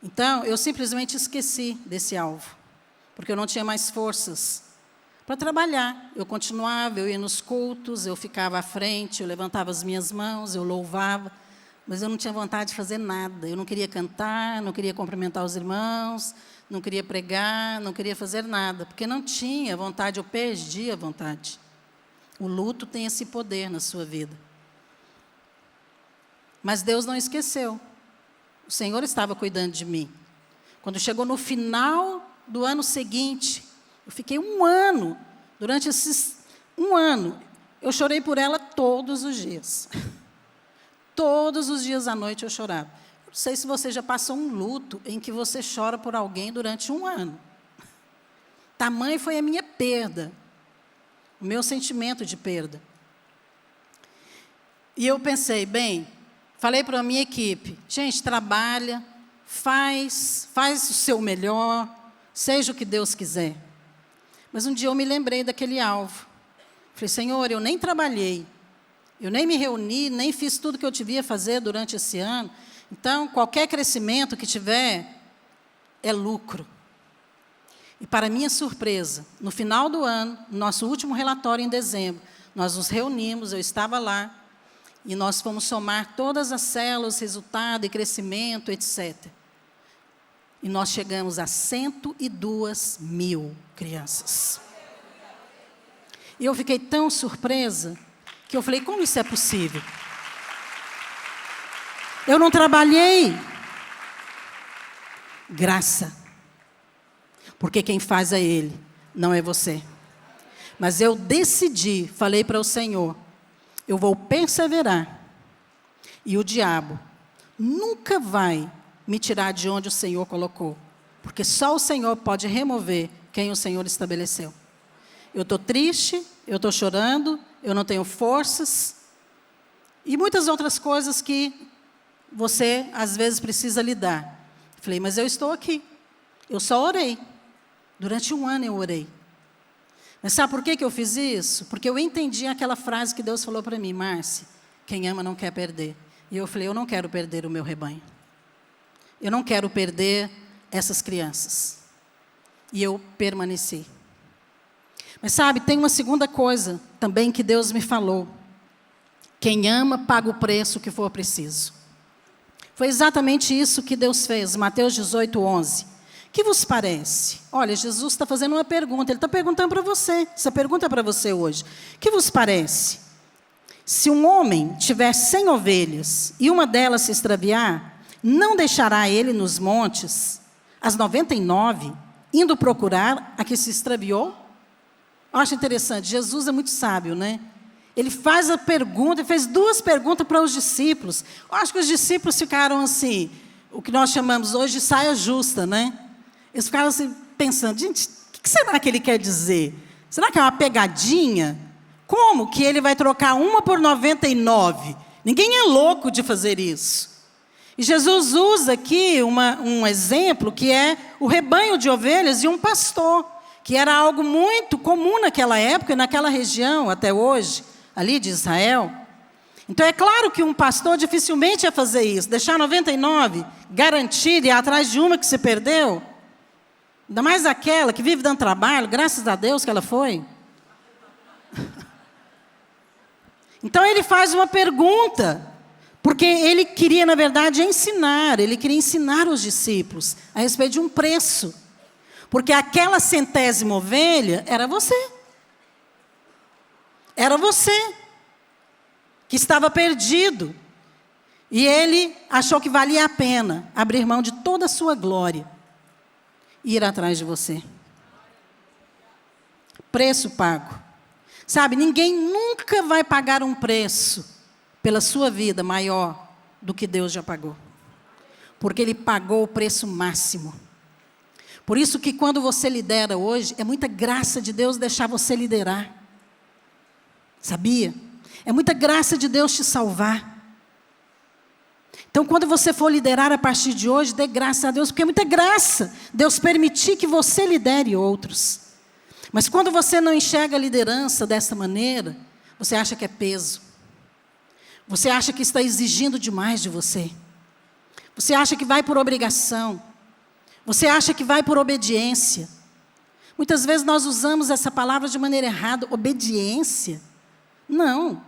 Então, eu simplesmente esqueci desse alvo. Porque eu não tinha mais forças para trabalhar. Eu continuava, eu ia nos cultos, eu ficava à frente, eu levantava as minhas mãos, eu louvava. Mas eu não tinha vontade de fazer nada. Eu não queria cantar, não queria cumprimentar os irmãos, não queria pregar, não queria fazer nada. Porque não tinha vontade, eu perdi a vontade. O luto tem esse poder na sua vida. Mas Deus não esqueceu. O Senhor estava cuidando de mim. Quando chegou no final do ano seguinte, eu fiquei um ano, durante esses um ano, eu chorei por ela todos os dias. Todos os dias à noite eu chorava. Não sei se você já passou um luto em que você chora por alguém durante um ano. Tamanho foi a minha perda, o meu sentimento de perda. E eu pensei, bem, falei para a minha equipe, gente, trabalha, faz o seu melhor, seja o que Deus quiser. Mas um dia eu me lembrei daquele alvo. Falei, Senhor, eu nem trabalhei, eu nem me reuni, nem fiz tudo que eu devia fazer durante esse ano. Então, qualquer crescimento que tiver, é lucro. E para minha surpresa, no final do ano, no nosso último relatório em dezembro, nós nos reunimos, eu estava lá, e nós fomos somar todas as células, resultado e crescimento, etc. E nós chegamos a 102 mil crianças. E eu fiquei tão surpresa, que eu falei, como isso é possível? Eu não trabalhei. Graça. Porque quem faz é Ele, não é você. Mas eu decidi, falei para o Senhor, eu vou perseverar. E o diabo nunca vai me tirar de onde o Senhor colocou. Porque só o Senhor pode remover quem o Senhor estabeleceu. Eu estou triste, eu estou chorando, eu não tenho forças. E muitas outras coisas que você, às vezes, precisa lidar. Falei, mas eu estou aqui. Eu só orei. Durante um ano eu orei. Mas sabe por que eu fiz isso? Porque eu entendi aquela frase que Deus falou para mim, Márcia, quem ama não quer perder. E eu falei, eu não quero perder o meu rebanho. Eu não quero perder essas crianças. E eu permaneci. Mas sabe, tem uma segunda coisa também que Deus me falou. Quem ama, paga o preço que for preciso. Foi exatamente isso que Deus fez, Mateus 18, 11. Que vos parece? Olha, Jesus está fazendo uma pergunta, Ele está perguntando para você, essa pergunta é para você hoje. Que vos parece? Se um homem tiver 100 ovelhas e uma delas se extraviar, não deixará ele nos montes as 99 indo procurar a que se extraviou. Eu acho interessante, Jesus é muito sábio, né? Ele faz a pergunta, ele fez 2 perguntas para os discípulos. Eu acho que os discípulos ficaram assim, o que nós chamamos hoje de saia justa, né? Eles ficaram assim, pensando, gente, o que será que ele quer dizer? Será que é uma pegadinha? Como que ele vai trocar uma por 99? Ninguém é louco de fazer isso. E Jesus usa aqui um exemplo que é o rebanho de ovelhas de um pastor, que era algo muito comum naquela época e naquela região até hoje, ali de Israel. Então é claro que um pastor dificilmente ia fazer isso, deixar 99 garantir e ir atrás de uma que se perdeu. Ainda mais aquela que vive dando trabalho, graças a Deus que ela foi. Então ele faz uma pergunta, porque ele queria, na verdade, ele queria ensinar os discípulos a respeito de um preço. Porque aquela 100ª ovelha era você. Era você que estava perdido. E ele achou que valia a pena abrir mão de toda a sua glória e ir atrás de você. Preço pago. Sabe, ninguém nunca vai pagar um preço pela sua vida maior do que Deus já pagou. Porque Ele pagou o preço máximo. Por isso que quando você lidera hoje, é muita graça de Deus deixar você liderar. Sabia? É muita graça de Deus te salvar. Então, quando você for liderar a partir de hoje, dê graça a Deus, porque é muita graça Deus permitir que você lidere outros. Mas quando você não enxerga a liderança dessa maneira, você acha que é peso. Você acha que está exigindo demais de você. Você acha que vai por obrigação. Você acha que vai por obediência. Muitas vezes nós usamos essa palavra de maneira errada, obediência. Não.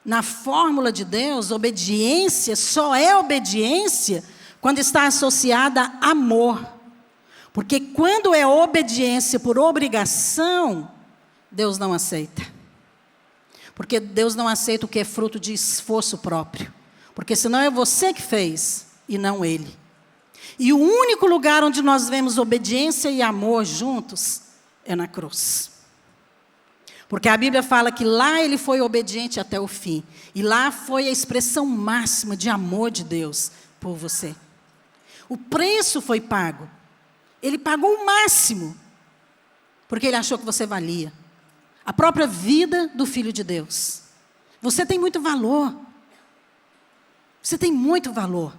Na fórmula de Deus, obediência só é obediência quando está associada a amor. Porque quando é obediência por obrigação, Deus não aceita. Porque Deus não aceita o que é fruto de esforço próprio. Porque senão é você que fez e não Ele. E o único lugar onde nós vemos obediência e amor juntos é na cruz. Porque a Bíblia fala que lá Ele foi obediente até o fim. E lá foi a expressão máxima de amor de Deus por você. O preço foi pago. Ele pagou o máximo, porque Ele achou que você valia. A própria vida do Filho de Deus. Você tem muito valor. Você tem muito valor.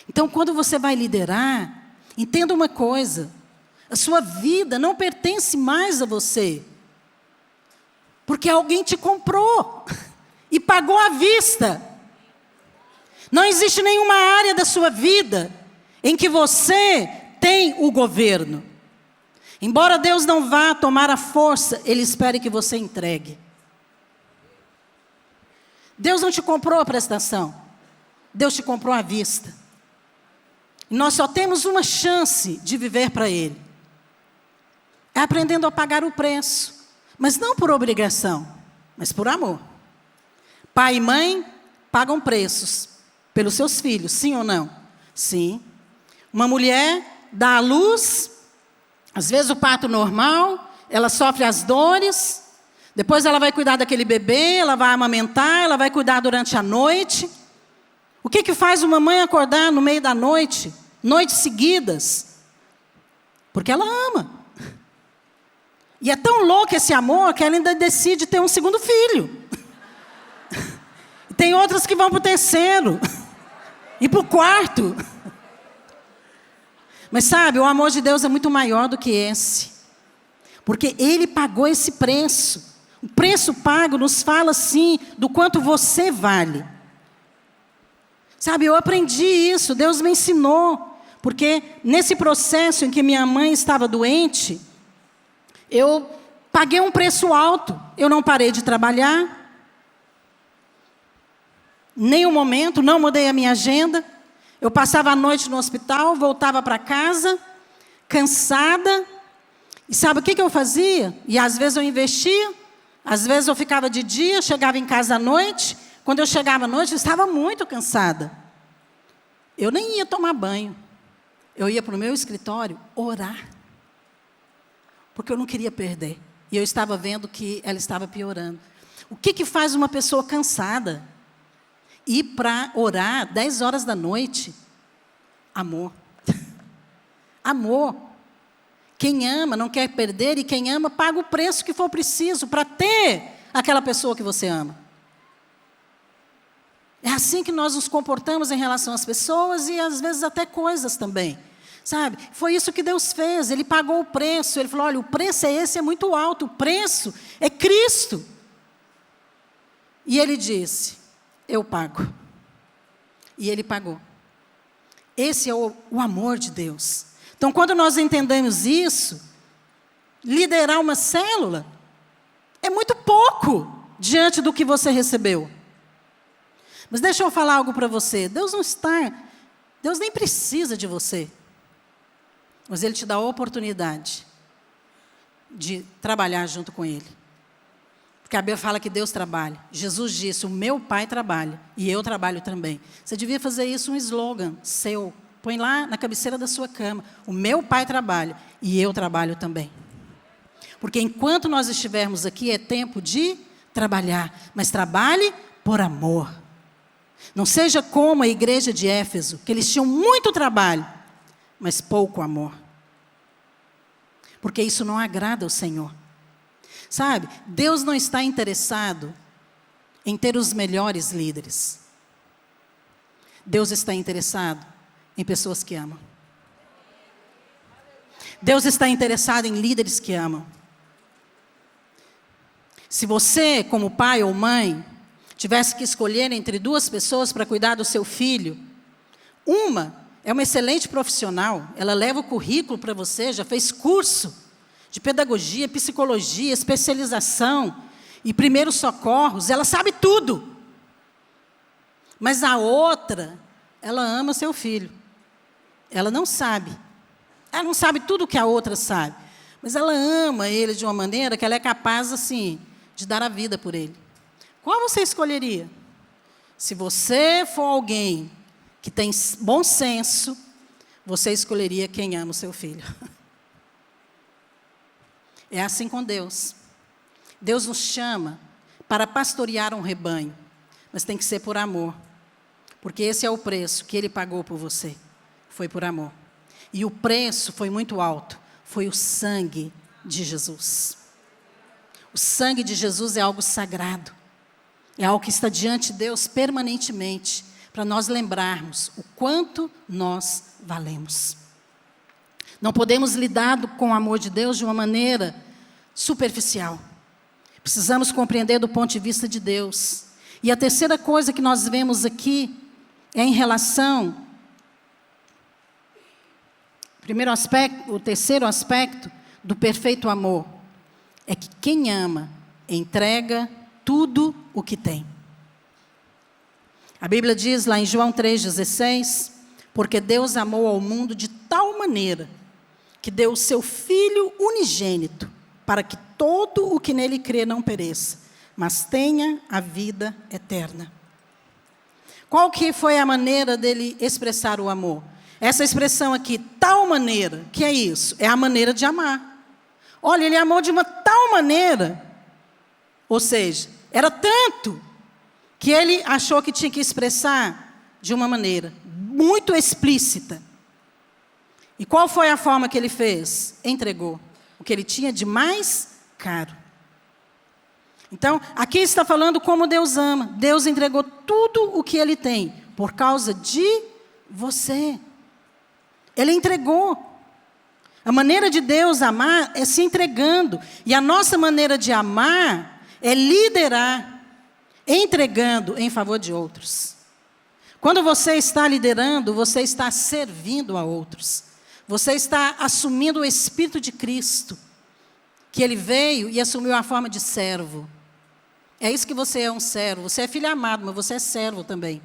Então, quando você vai liderar, entenda uma coisa. A sua vida não pertence mais a você. Porque alguém te comprou e pagou à vista. Não existe nenhuma área da sua vida em que você tem o governo. Embora Deus não vá tomar a força, Ele espera que você entregue. Deus não te comprou a prestação. Deus te comprou à vista. E nós só temos uma chance de viver para Ele. É aprendendo a pagar o preço. Mas não por obrigação, mas por amor. Pai e mãe pagam preços pelos seus filhos, sim ou não? Sim. Uma mulher dá à luz, às vezes o parto normal, ela sofre as dores, depois ela vai cuidar daquele bebê, ela vai amamentar, ela vai cuidar durante a noite. O que faz uma mãe acordar no meio da noite, noites seguidas? Porque ela ama. E é tão louco esse amor que ela ainda decide ter um segundo filho. Tem outras que vão para o terceiro. E para o quarto. Mas sabe, o amor de Deus é muito maior do que esse. Porque Ele pagou esse preço. O preço pago nos fala, sim, do quanto você vale. Sabe, eu aprendi isso, Deus me ensinou. Porque nesse processo em que minha mãe estava doente, eu paguei um preço alto. Eu não parei de trabalhar. Nem um momento, não mudei a minha agenda. Eu passava a noite no hospital, voltava para casa, cansada. E sabe o que eu fazia? E às vezes eu investia, às vezes eu ficava de dia, chegava em casa à noite. Quando eu chegava à noite, eu estava muito cansada. Eu nem ia tomar banho. eu ia para o meu escritório orar. Porque eu não queria perder. E eu estava vendo que ela estava piorando. O que faz uma pessoa cansada ir para orar 10 horas da noite? Amor. Amor. Quem ama não quer perder, e quem ama paga o preço que for preciso para ter aquela pessoa que você ama. É assim que nós nos comportamos em relação às pessoas e às vezes até coisas também. Sabe? Foi isso que Deus fez, Ele pagou o preço. Ele falou, olha, o preço é esse, é muito alto, o preço é Cristo. E Ele disse, eu pago. E Ele pagou. Esse é o amor de Deus. Então, quando nós entendemos isso, liderar uma célula é muito pouco diante do que você recebeu. Mas deixa eu falar algo para você. Deus nem precisa de você. Mas Ele te dá a oportunidade de trabalhar junto com Ele. Porque a Bíblia fala que Deus trabalha. Jesus disse, o meu Pai trabalha e eu trabalho também. Você devia fazer isso um slogan seu. Põe lá na cabeceira da sua cama. O meu Pai trabalha e eu trabalho também. Porque enquanto nós estivermos aqui é tempo de trabalhar. Mas trabalhe por amor. Não seja como a igreja de Éfeso, que eles tinham muito trabalho, mas pouco amor. Porque isso não agrada ao Senhor. Sabe, Deus não está interessado em ter os melhores líderes. Deus está interessado em pessoas que amam. Deus está interessado em líderes que amam. Se você, como pai ou mãe, tivesse que escolher entre duas pessoas para cuidar do seu filho, uma é uma excelente profissional, ela leva o currículo para você, já fez curso de pedagogia, psicologia, especialização e primeiros socorros, ela sabe tudo. Mas a outra, ela ama seu filho. Ela não sabe. Ela não sabe tudo o que a outra sabe. Mas ela ama ele de uma maneira que ela é capaz, assim, de dar a vida por ele. Qual você escolheria? Se você for alguém que tem bom senso, você escolheria quem ama o seu filho. É assim com Deus. Deus nos chama para pastorear um rebanho, mas tem que ser por amor. Porque esse é o preço que Ele pagou por você. Foi por amor. E o preço foi muito alto. Foi o sangue de Jesus. O sangue de Jesus é algo sagrado. É algo que está diante de Deus permanentemente, para nós lembrarmos o quanto nós valemos. Não podemos lidar com o amor de Deus de uma maneira superficial. Precisamos compreender do ponto de vista de Deus. E a terceira coisa que nós vemos aqui é em relação... O terceiro aspecto do perfeito amor é que quem ama entrega tudo o que tem. A Bíblia diz lá em João 3,16, porque Deus amou ao mundo de tal maneira que deu o seu Filho unigênito, para que todo o que nele crê não pereça, mas tenha a vida eterna. Qual que foi a maneira dele expressar o amor? Essa expressão aqui, tal maneira, que é isso? É a maneira de amar. Olha, ele amou de uma tal maneira, ou seja, era tanto, que ele achou que tinha que expressar de uma maneira muito explícita. E qual foi a forma que ele fez? Entregou o que ele tinha de mais caro. Então, aqui está falando como Deus ama. Deus entregou tudo o que Ele tem, por causa de você. Ele entregou. A maneira de Deus amar é se entregando. E a nossa maneira de amar é liderar, entregando em favor de outros. Quando você está liderando, você está servindo a outros. Você está assumindo o Espírito de Cristo, que Ele veio e assumiu a forma de servo. É isso que você é, um servo. Você é filho amado, mas você é servo também.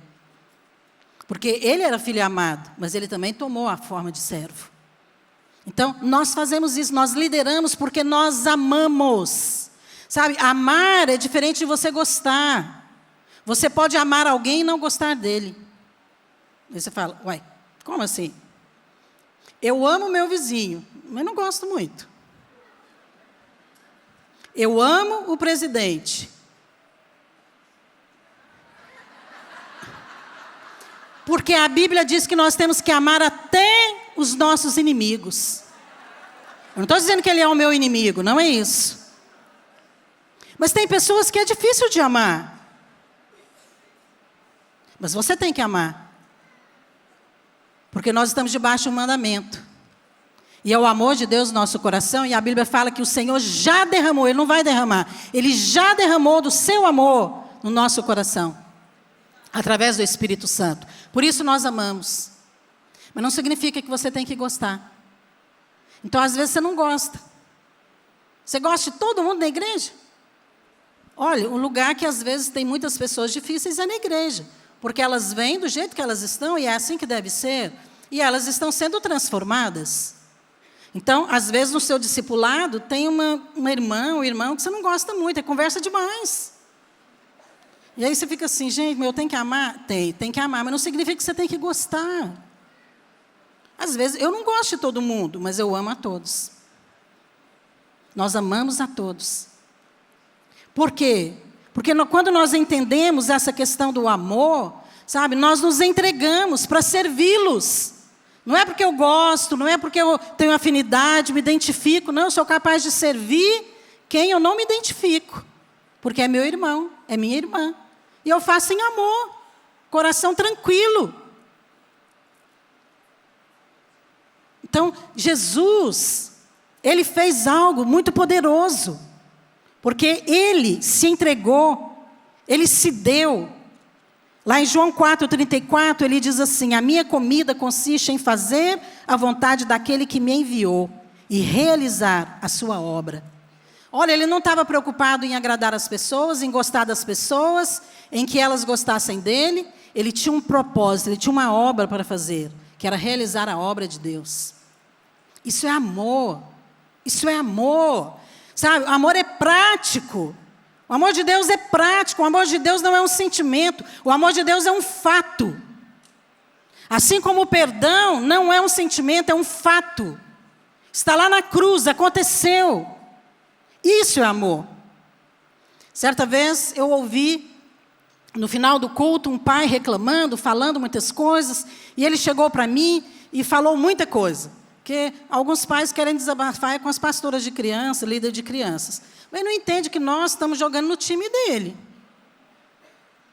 Porque Ele era filho amado, mas Ele também tomou a forma de servo. Então, nós fazemos isso, nós lideramos porque nós amamos. Sabe, amar é diferente de você gostar. Você pode amar alguém e não gostar dele. Aí você fala, uai, como assim? Eu amo meu vizinho, mas não gosto muito. Eu amo o presidente. Porque a Bíblia diz que nós temos que amar até os nossos inimigos. Eu não estou dizendo que ele é o meu inimigo, não é isso. Mas tem pessoas que é difícil de amar. Mas você tem que amar. Porque nós estamos debaixo de um mandamento. E é o amor de Deus no nosso coração. E a Bíblia fala que o Senhor já derramou. Ele não vai derramar. Ele já derramou do seu amor no nosso coração. Através do Espírito Santo. Por isso nós amamos. Mas não significa que você tem que gostar. Então, às vezes, você não gosta. Você gosta de todo mundo na igreja? Olha, um lugar que às vezes tem muitas pessoas difíceis é na igreja. Porque elas vêm do jeito que elas estão, e é assim que deve ser, e elas estão sendo transformadas. Então, às vezes, no seu discipulado, tem uma irmã, um irmão que você não gosta muito, é conversa demais. E aí você fica assim, gente, eu tenho que amar? Tem que amar, mas não significa que você tem que gostar. Às vezes, eu não gosto de todo mundo, mas eu amo a todos. Nós amamos a todos. Por quê? Porque quando nós entendemos essa questão do amor, sabe, nós nos entregamos para servi-los. Não é porque eu gosto, não é porque eu tenho afinidade, me identifico. Não, eu sou capaz de servir quem eu não me identifico. Porque é meu irmão, é minha irmã. E eu faço em amor, coração tranquilo. Então, Jesus, Ele fez algo muito poderoso. Porque Ele se entregou, Ele se deu. Lá em João 4,34, Ele diz assim: a minha comida consiste em fazer a vontade daquele que me enviou e realizar a sua obra. Olha, Ele não estava preocupado em agradar as pessoas, em gostar das pessoas, em que elas gostassem dEle. Ele tinha um propósito, Ele tinha uma obra para fazer, que era realizar a obra de Deus. Isso é amor. Isso é amor. Sabe, o amor é prático. O amor de Deus é prático. O amor de Deus não é um sentimento. O amor de Deus é um fato. Assim como o perdão não é um sentimento, é um fato. Está lá na cruz, aconteceu. Isso é amor. Certa vez eu ouvi, no final do culto, um pai reclamando, falando muitas coisas, e ele chegou para mim e falou muita coisa. Porque alguns pais querem desabafar com as pastoras de criança, líder de crianças. Mas não entende que nós estamos jogando no time dele.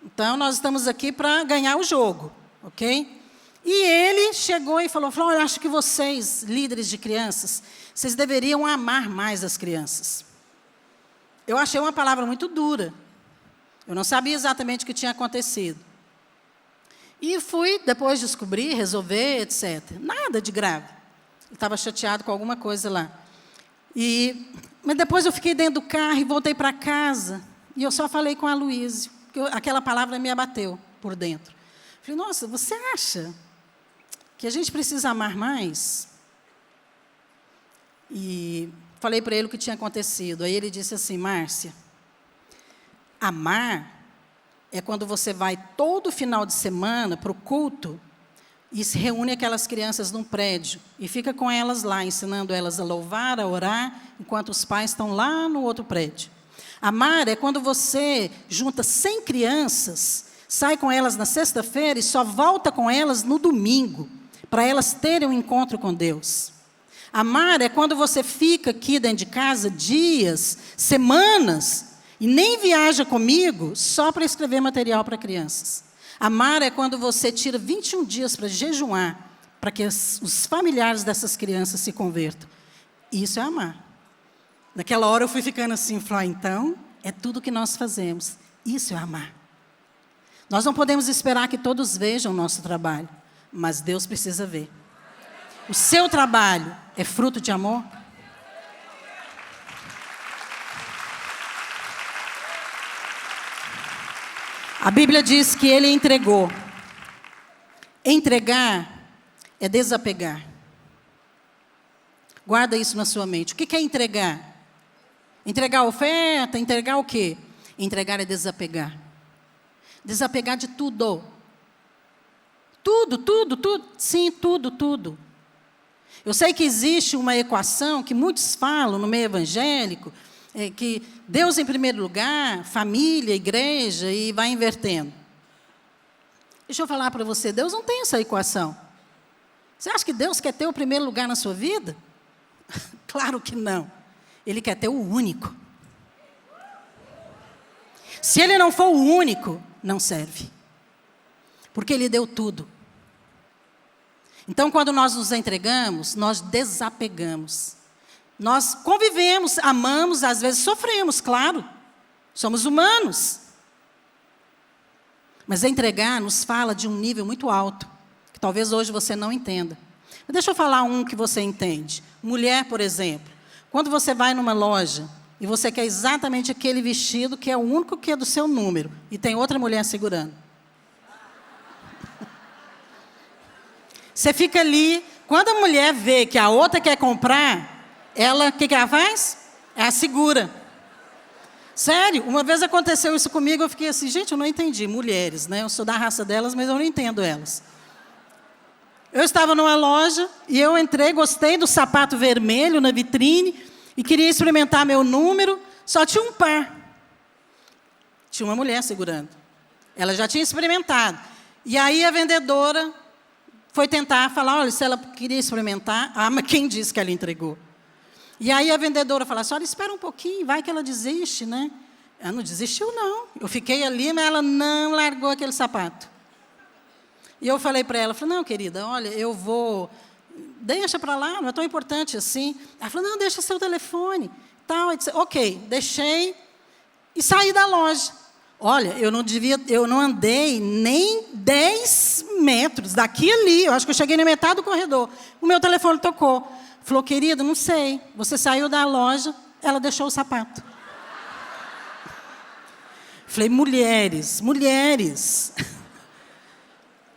Então, nós estamos aqui para ganhar o jogo, ok? E ele chegou e falou, eu acho que vocês, líderes de crianças, vocês deveriam amar mais as crianças. Eu achei uma palavra muito dura. Eu não sabia exatamente o que tinha acontecido. E fui, depois descobrir, resolver, etc. Nada de grave. Ele estava chateado com alguma coisa lá. Mas depois eu fiquei dentro do carro e voltei para casa. E eu só falei com a Luísa, porque aquela palavra me abateu por dentro. Falei, nossa, você acha que a gente precisa amar mais? E falei para ele o que tinha acontecido. Aí ele disse assim, Márcia, amar é quando você vai todo final de semana para o culto e se reúne aquelas crianças num prédio e fica com elas lá, ensinando elas a louvar, a orar, enquanto os pais estão lá no outro prédio. Amar é quando você junta 100 crianças, sai com elas na sexta-feira e só volta com elas no domingo, para elas terem um encontro com Deus. Amar é quando você fica aqui dentro de casa dias, semanas, e nem viaja comigo só para escrever material para crianças. Amar é quando você tira 21 dias para jejuar, para que os familiares dessas crianças se convertam. Isso é amar. Naquela hora eu fui ficando assim, então, é tudo que nós fazemos. Isso é amar. Nós não podemos esperar que todos vejam o nosso trabalho, mas Deus precisa ver. O seu trabalho é fruto de amor? A Bíblia diz que Ele entregou. Entregar é desapegar. Guarda isso na sua mente. O que é entregar? Entregar oferta, entregar o quê? Entregar é desapegar. Desapegar de tudo. Tudo. Sim, tudo. Eu sei que existe uma equação que muitos falam no meio evangélico, que Deus em primeiro lugar, família, igreja, e vai invertendo. Deixa eu falar para você, Deus não tem essa equação. Você acha que Deus quer ter o primeiro lugar na sua vida? Claro que não. Ele quer ter o único. Se ele não for o único, não serve. Porque ele deu tudo. Então, quando nós nos entregamos, nós desapegamos. Nós convivemos, amamos, às vezes sofremos, claro. Somos humanos. Mas entregar nos fala de um nível muito alto, que talvez hoje você não entenda. Mas deixa eu falar um que você entende. Mulher, por exemplo, quando você vai numa loja e você quer exatamente aquele vestido que é o único que é do seu número, e tem outra mulher segurando. Você fica ali, quando a mulher vê que a outra quer comprar, ela, o que ela faz? Ela segura. Sério, uma vez aconteceu isso comigo, eu fiquei assim, gente, eu não entendi. Mulheres, né? Eu sou da raça delas, mas eu não entendo elas. Eu estava numa loja e eu entrei, gostei do sapato vermelho na vitrine e queria experimentar meu número, só tinha um par. Tinha uma mulher segurando. Ela já tinha experimentado. E aí a vendedora foi tentar falar, olha, se ela queria experimentar, mas quem disse que ela entregou? E aí a vendedora falou assim, olha, espera um pouquinho, vai que ela desiste, né? Ela não desistiu, não. Eu fiquei ali, mas ela não largou aquele sapato. E eu falei para ela, não, querida, olha, eu vou, deixa para lá, não é tão importante assim. Ela falou, não, deixa seu telefone. Tal. Eu disse, ok, deixei e saí da loja. Olha, eu não andei nem 10 metros daqui ali, eu acho que eu cheguei na metade do corredor. O meu telefone tocou. Falou, querida, não sei, você saiu da loja, ela deixou o sapato. Falei, mulheres.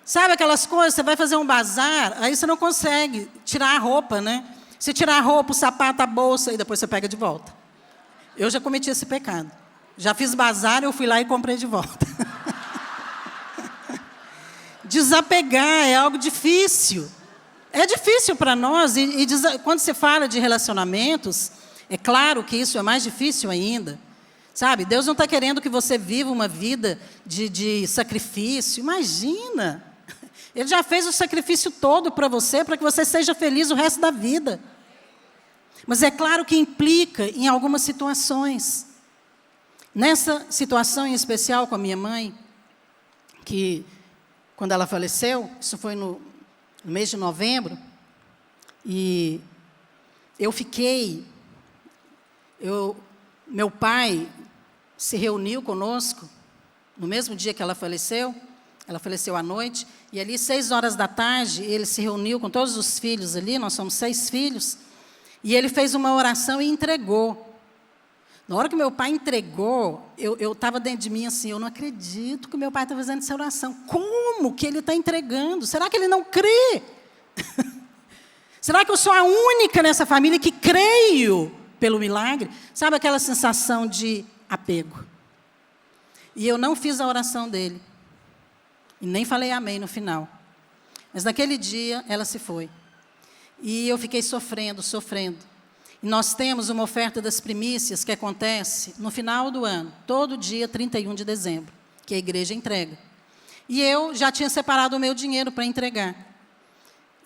Sabe aquelas coisas, você vai fazer um bazar, aí você não consegue tirar a roupa, né? Você tira a roupa, o sapato, a bolsa, e depois você pega de volta. Eu já cometi esse pecado. Já fiz bazar, eu fui lá e comprei de volta. Desapegar é algo difícil. É difícil para nós, quando se fala de relacionamentos, é claro que isso é mais difícil ainda. Sabe, Deus não está querendo que você viva uma vida de sacrifício. Imagina, Ele já fez o sacrifício todo para que você seja feliz o resto da vida. Mas é claro que implica em algumas situações. Nessa situação em especial com a minha mãe, que quando ela faleceu, isso foi no mês de novembro, e meu pai se reuniu conosco, no mesmo dia que ela faleceu à noite, e ali 6 horas da tarde, ele se reuniu com todos os filhos ali, nós somos 6 filhos, e ele fez uma oração e entregou. Na hora que meu pai entregou, eu estava dentro de mim assim, eu não acredito que meu pai está fazendo essa oração. Como que ele está entregando? Será que ele não crê? Será que eu sou a única nessa família que creio pelo milagre? Sabe aquela sensação de apego? E eu não fiz a oração dele. E nem falei amém no final. Mas naquele dia, ela se foi. E eu fiquei sofrendo. E nós temos uma oferta das primícias que acontece no final do ano, todo dia 31 de dezembro, que a igreja entrega. E eu já tinha separado o meu dinheiro para entregar.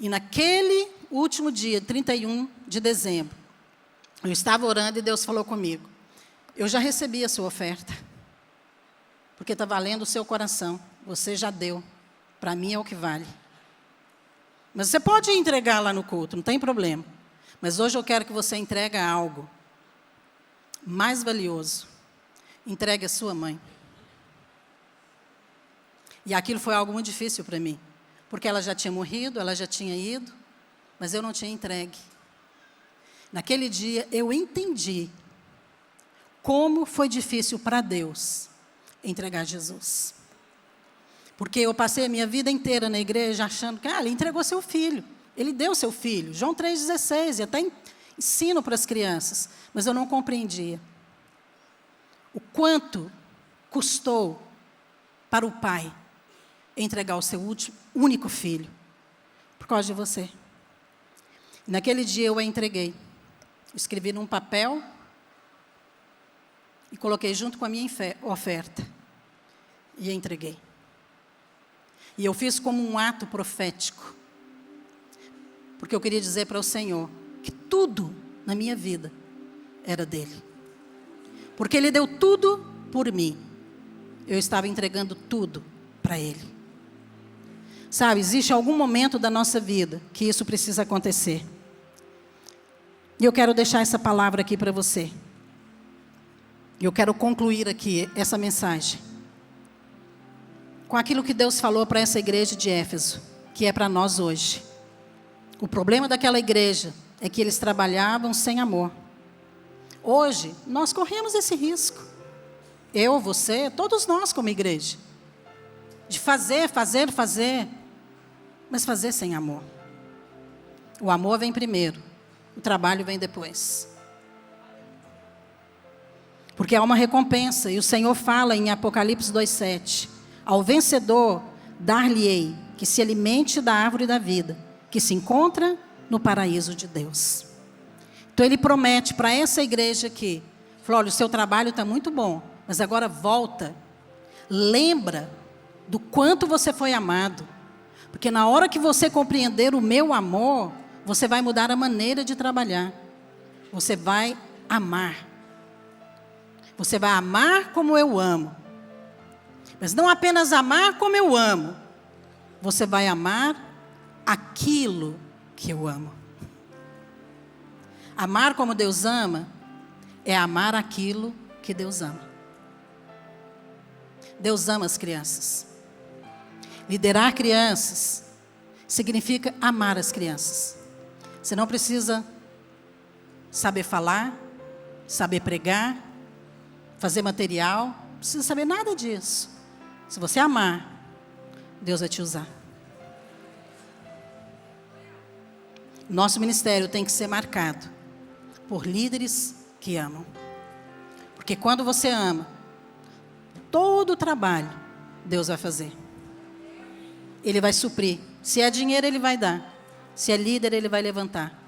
E naquele último dia, 31 de dezembro, eu estava orando e Deus falou comigo, eu já recebi a sua oferta, porque está valendo o seu coração, você já deu, para mim é o que vale. Mas você pode entregar lá no culto, não tem problema. Mas hoje eu quero que você entregue algo mais valioso. Entregue a sua mãe. E aquilo foi algo muito difícil para mim. Porque ela já tinha morrido, ela já tinha ido, mas eu não tinha entregue. Naquele dia eu entendi como foi difícil para Deus entregar Jesus. Porque eu passei a minha vida inteira na igreja achando que ele entregou seu filho. Ele deu seu filho, João 3,16, e até ensino para as crianças, mas eu não compreendia o quanto custou para o pai entregar o seu único filho, por causa de você. Naquele dia eu a entreguei. Escrevi num papel e coloquei junto com a minha oferta. E a entreguei. E eu fiz como um ato profético. Porque eu queria dizer para o Senhor que tudo na minha vida era dele. Porque ele deu tudo por mim. Eu estava entregando tudo para ele. Sabe, existe algum momento da nossa vida que isso precisa acontecer. E eu quero deixar essa palavra aqui para você. Eu quero concluir aqui essa mensagem com aquilo que Deus falou para essa igreja de Éfeso, que é para nós hoje. O problema daquela igreja é que eles trabalhavam sem amor. Hoje, nós corremos esse risco. Eu, você, todos nós como igreja. De fazer, mas fazer sem amor. O amor vem primeiro, o trabalho vem depois. Porque há uma recompensa, e o Senhor fala em Apocalipse 2,7. Ao vencedor, dar-lhe-ei que se alimente da árvore da vida, que se encontra no paraíso de Deus. Então ele promete para essa igreja aqui, falou, olha, o seu trabalho está muito bom, mas agora volta, lembra do quanto você foi amado, porque na hora que você compreender o meu amor, você vai mudar a maneira de trabalhar, você vai amar. Você vai amar como eu amo. Mas não apenas amar como eu amo. Você vai amar aquilo que eu amo. Amar como Deus ama é amar aquilo que Deus ama. Deus ama as crianças. Liderar crianças significa amar as crianças. Você não precisa saber falar, saber pregar, fazer material, não precisa saber nada disso. Se você amar, Deus vai te usar. Nosso ministério tem que ser marcado por líderes que amam. Porque quando você ama, todo o trabalho Deus vai fazer. Ele vai suprir. Se é dinheiro, Ele vai dar. Se é líder, Ele vai levantar.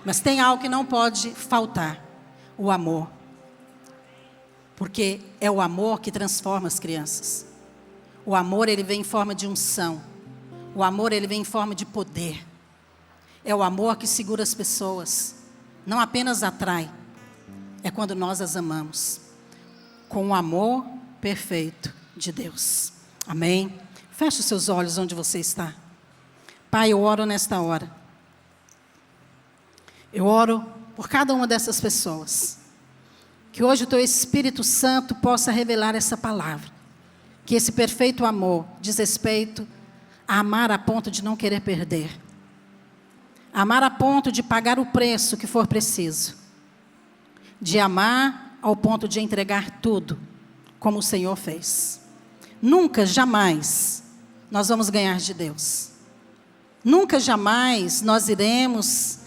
Mas tem algo que não pode faltar: o amor. Porque é o amor que transforma as crianças. O amor, ele vem em forma de unção. O amor, ele vem em forma de poder. É o amor que segura as pessoas. Não apenas atrai. É quando nós as amamos. Com o amor perfeito de Deus. Amém? Feche os seus olhos onde você está. Pai, eu oro nesta hora. Eu oro por cada uma dessas pessoas. Que hoje o Teu Espírito Santo possa revelar essa palavra. Que esse perfeito amor diz respeito a amar a ponto de não querer perder. Amar a ponto de pagar o preço que for preciso. De amar ao ponto de entregar tudo, como o Senhor fez. Nunca, jamais, nós vamos ganhar de Deus. Nunca, jamais, nós iremos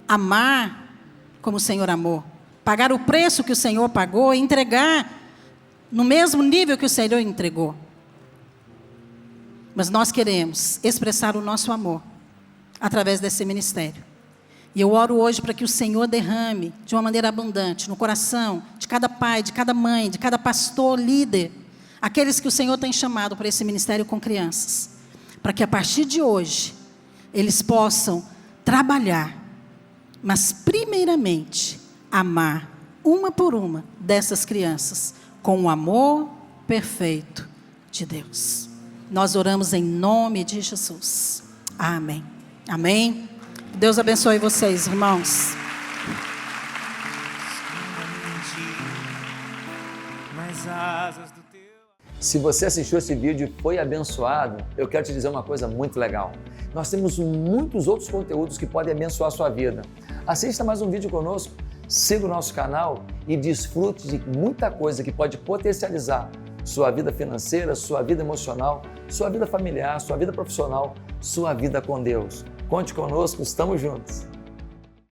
amar como o Senhor amou. Pagar o preço que o Senhor pagou e entregar no mesmo nível que o Senhor entregou. Mas nós queremos expressar o nosso amor através desse ministério. E eu oro hoje para que o Senhor derrame de uma maneira abundante no coração de cada pai, de cada mãe, de cada pastor, líder, aqueles que o Senhor tem chamado para esse ministério com crianças, para que a partir de hoje eles possam trabalhar, mas primeiramente amar uma por uma dessas crianças com o amor perfeito de Deus. Nós oramos em nome de Jesus. Amém. Amém. Deus abençoe vocês, irmãos. Se você assistiu esse vídeo e foi abençoado, eu quero te dizer uma coisa muito legal. Nós temos muitos outros conteúdos que podem abençoar a sua vida. Assista mais um vídeo conosco, siga o nosso canal e desfrute de muita coisa que pode potencializar sua vida financeira, sua vida emocional, sua vida familiar, sua vida profissional, sua vida com Deus. Conte conosco, estamos juntos.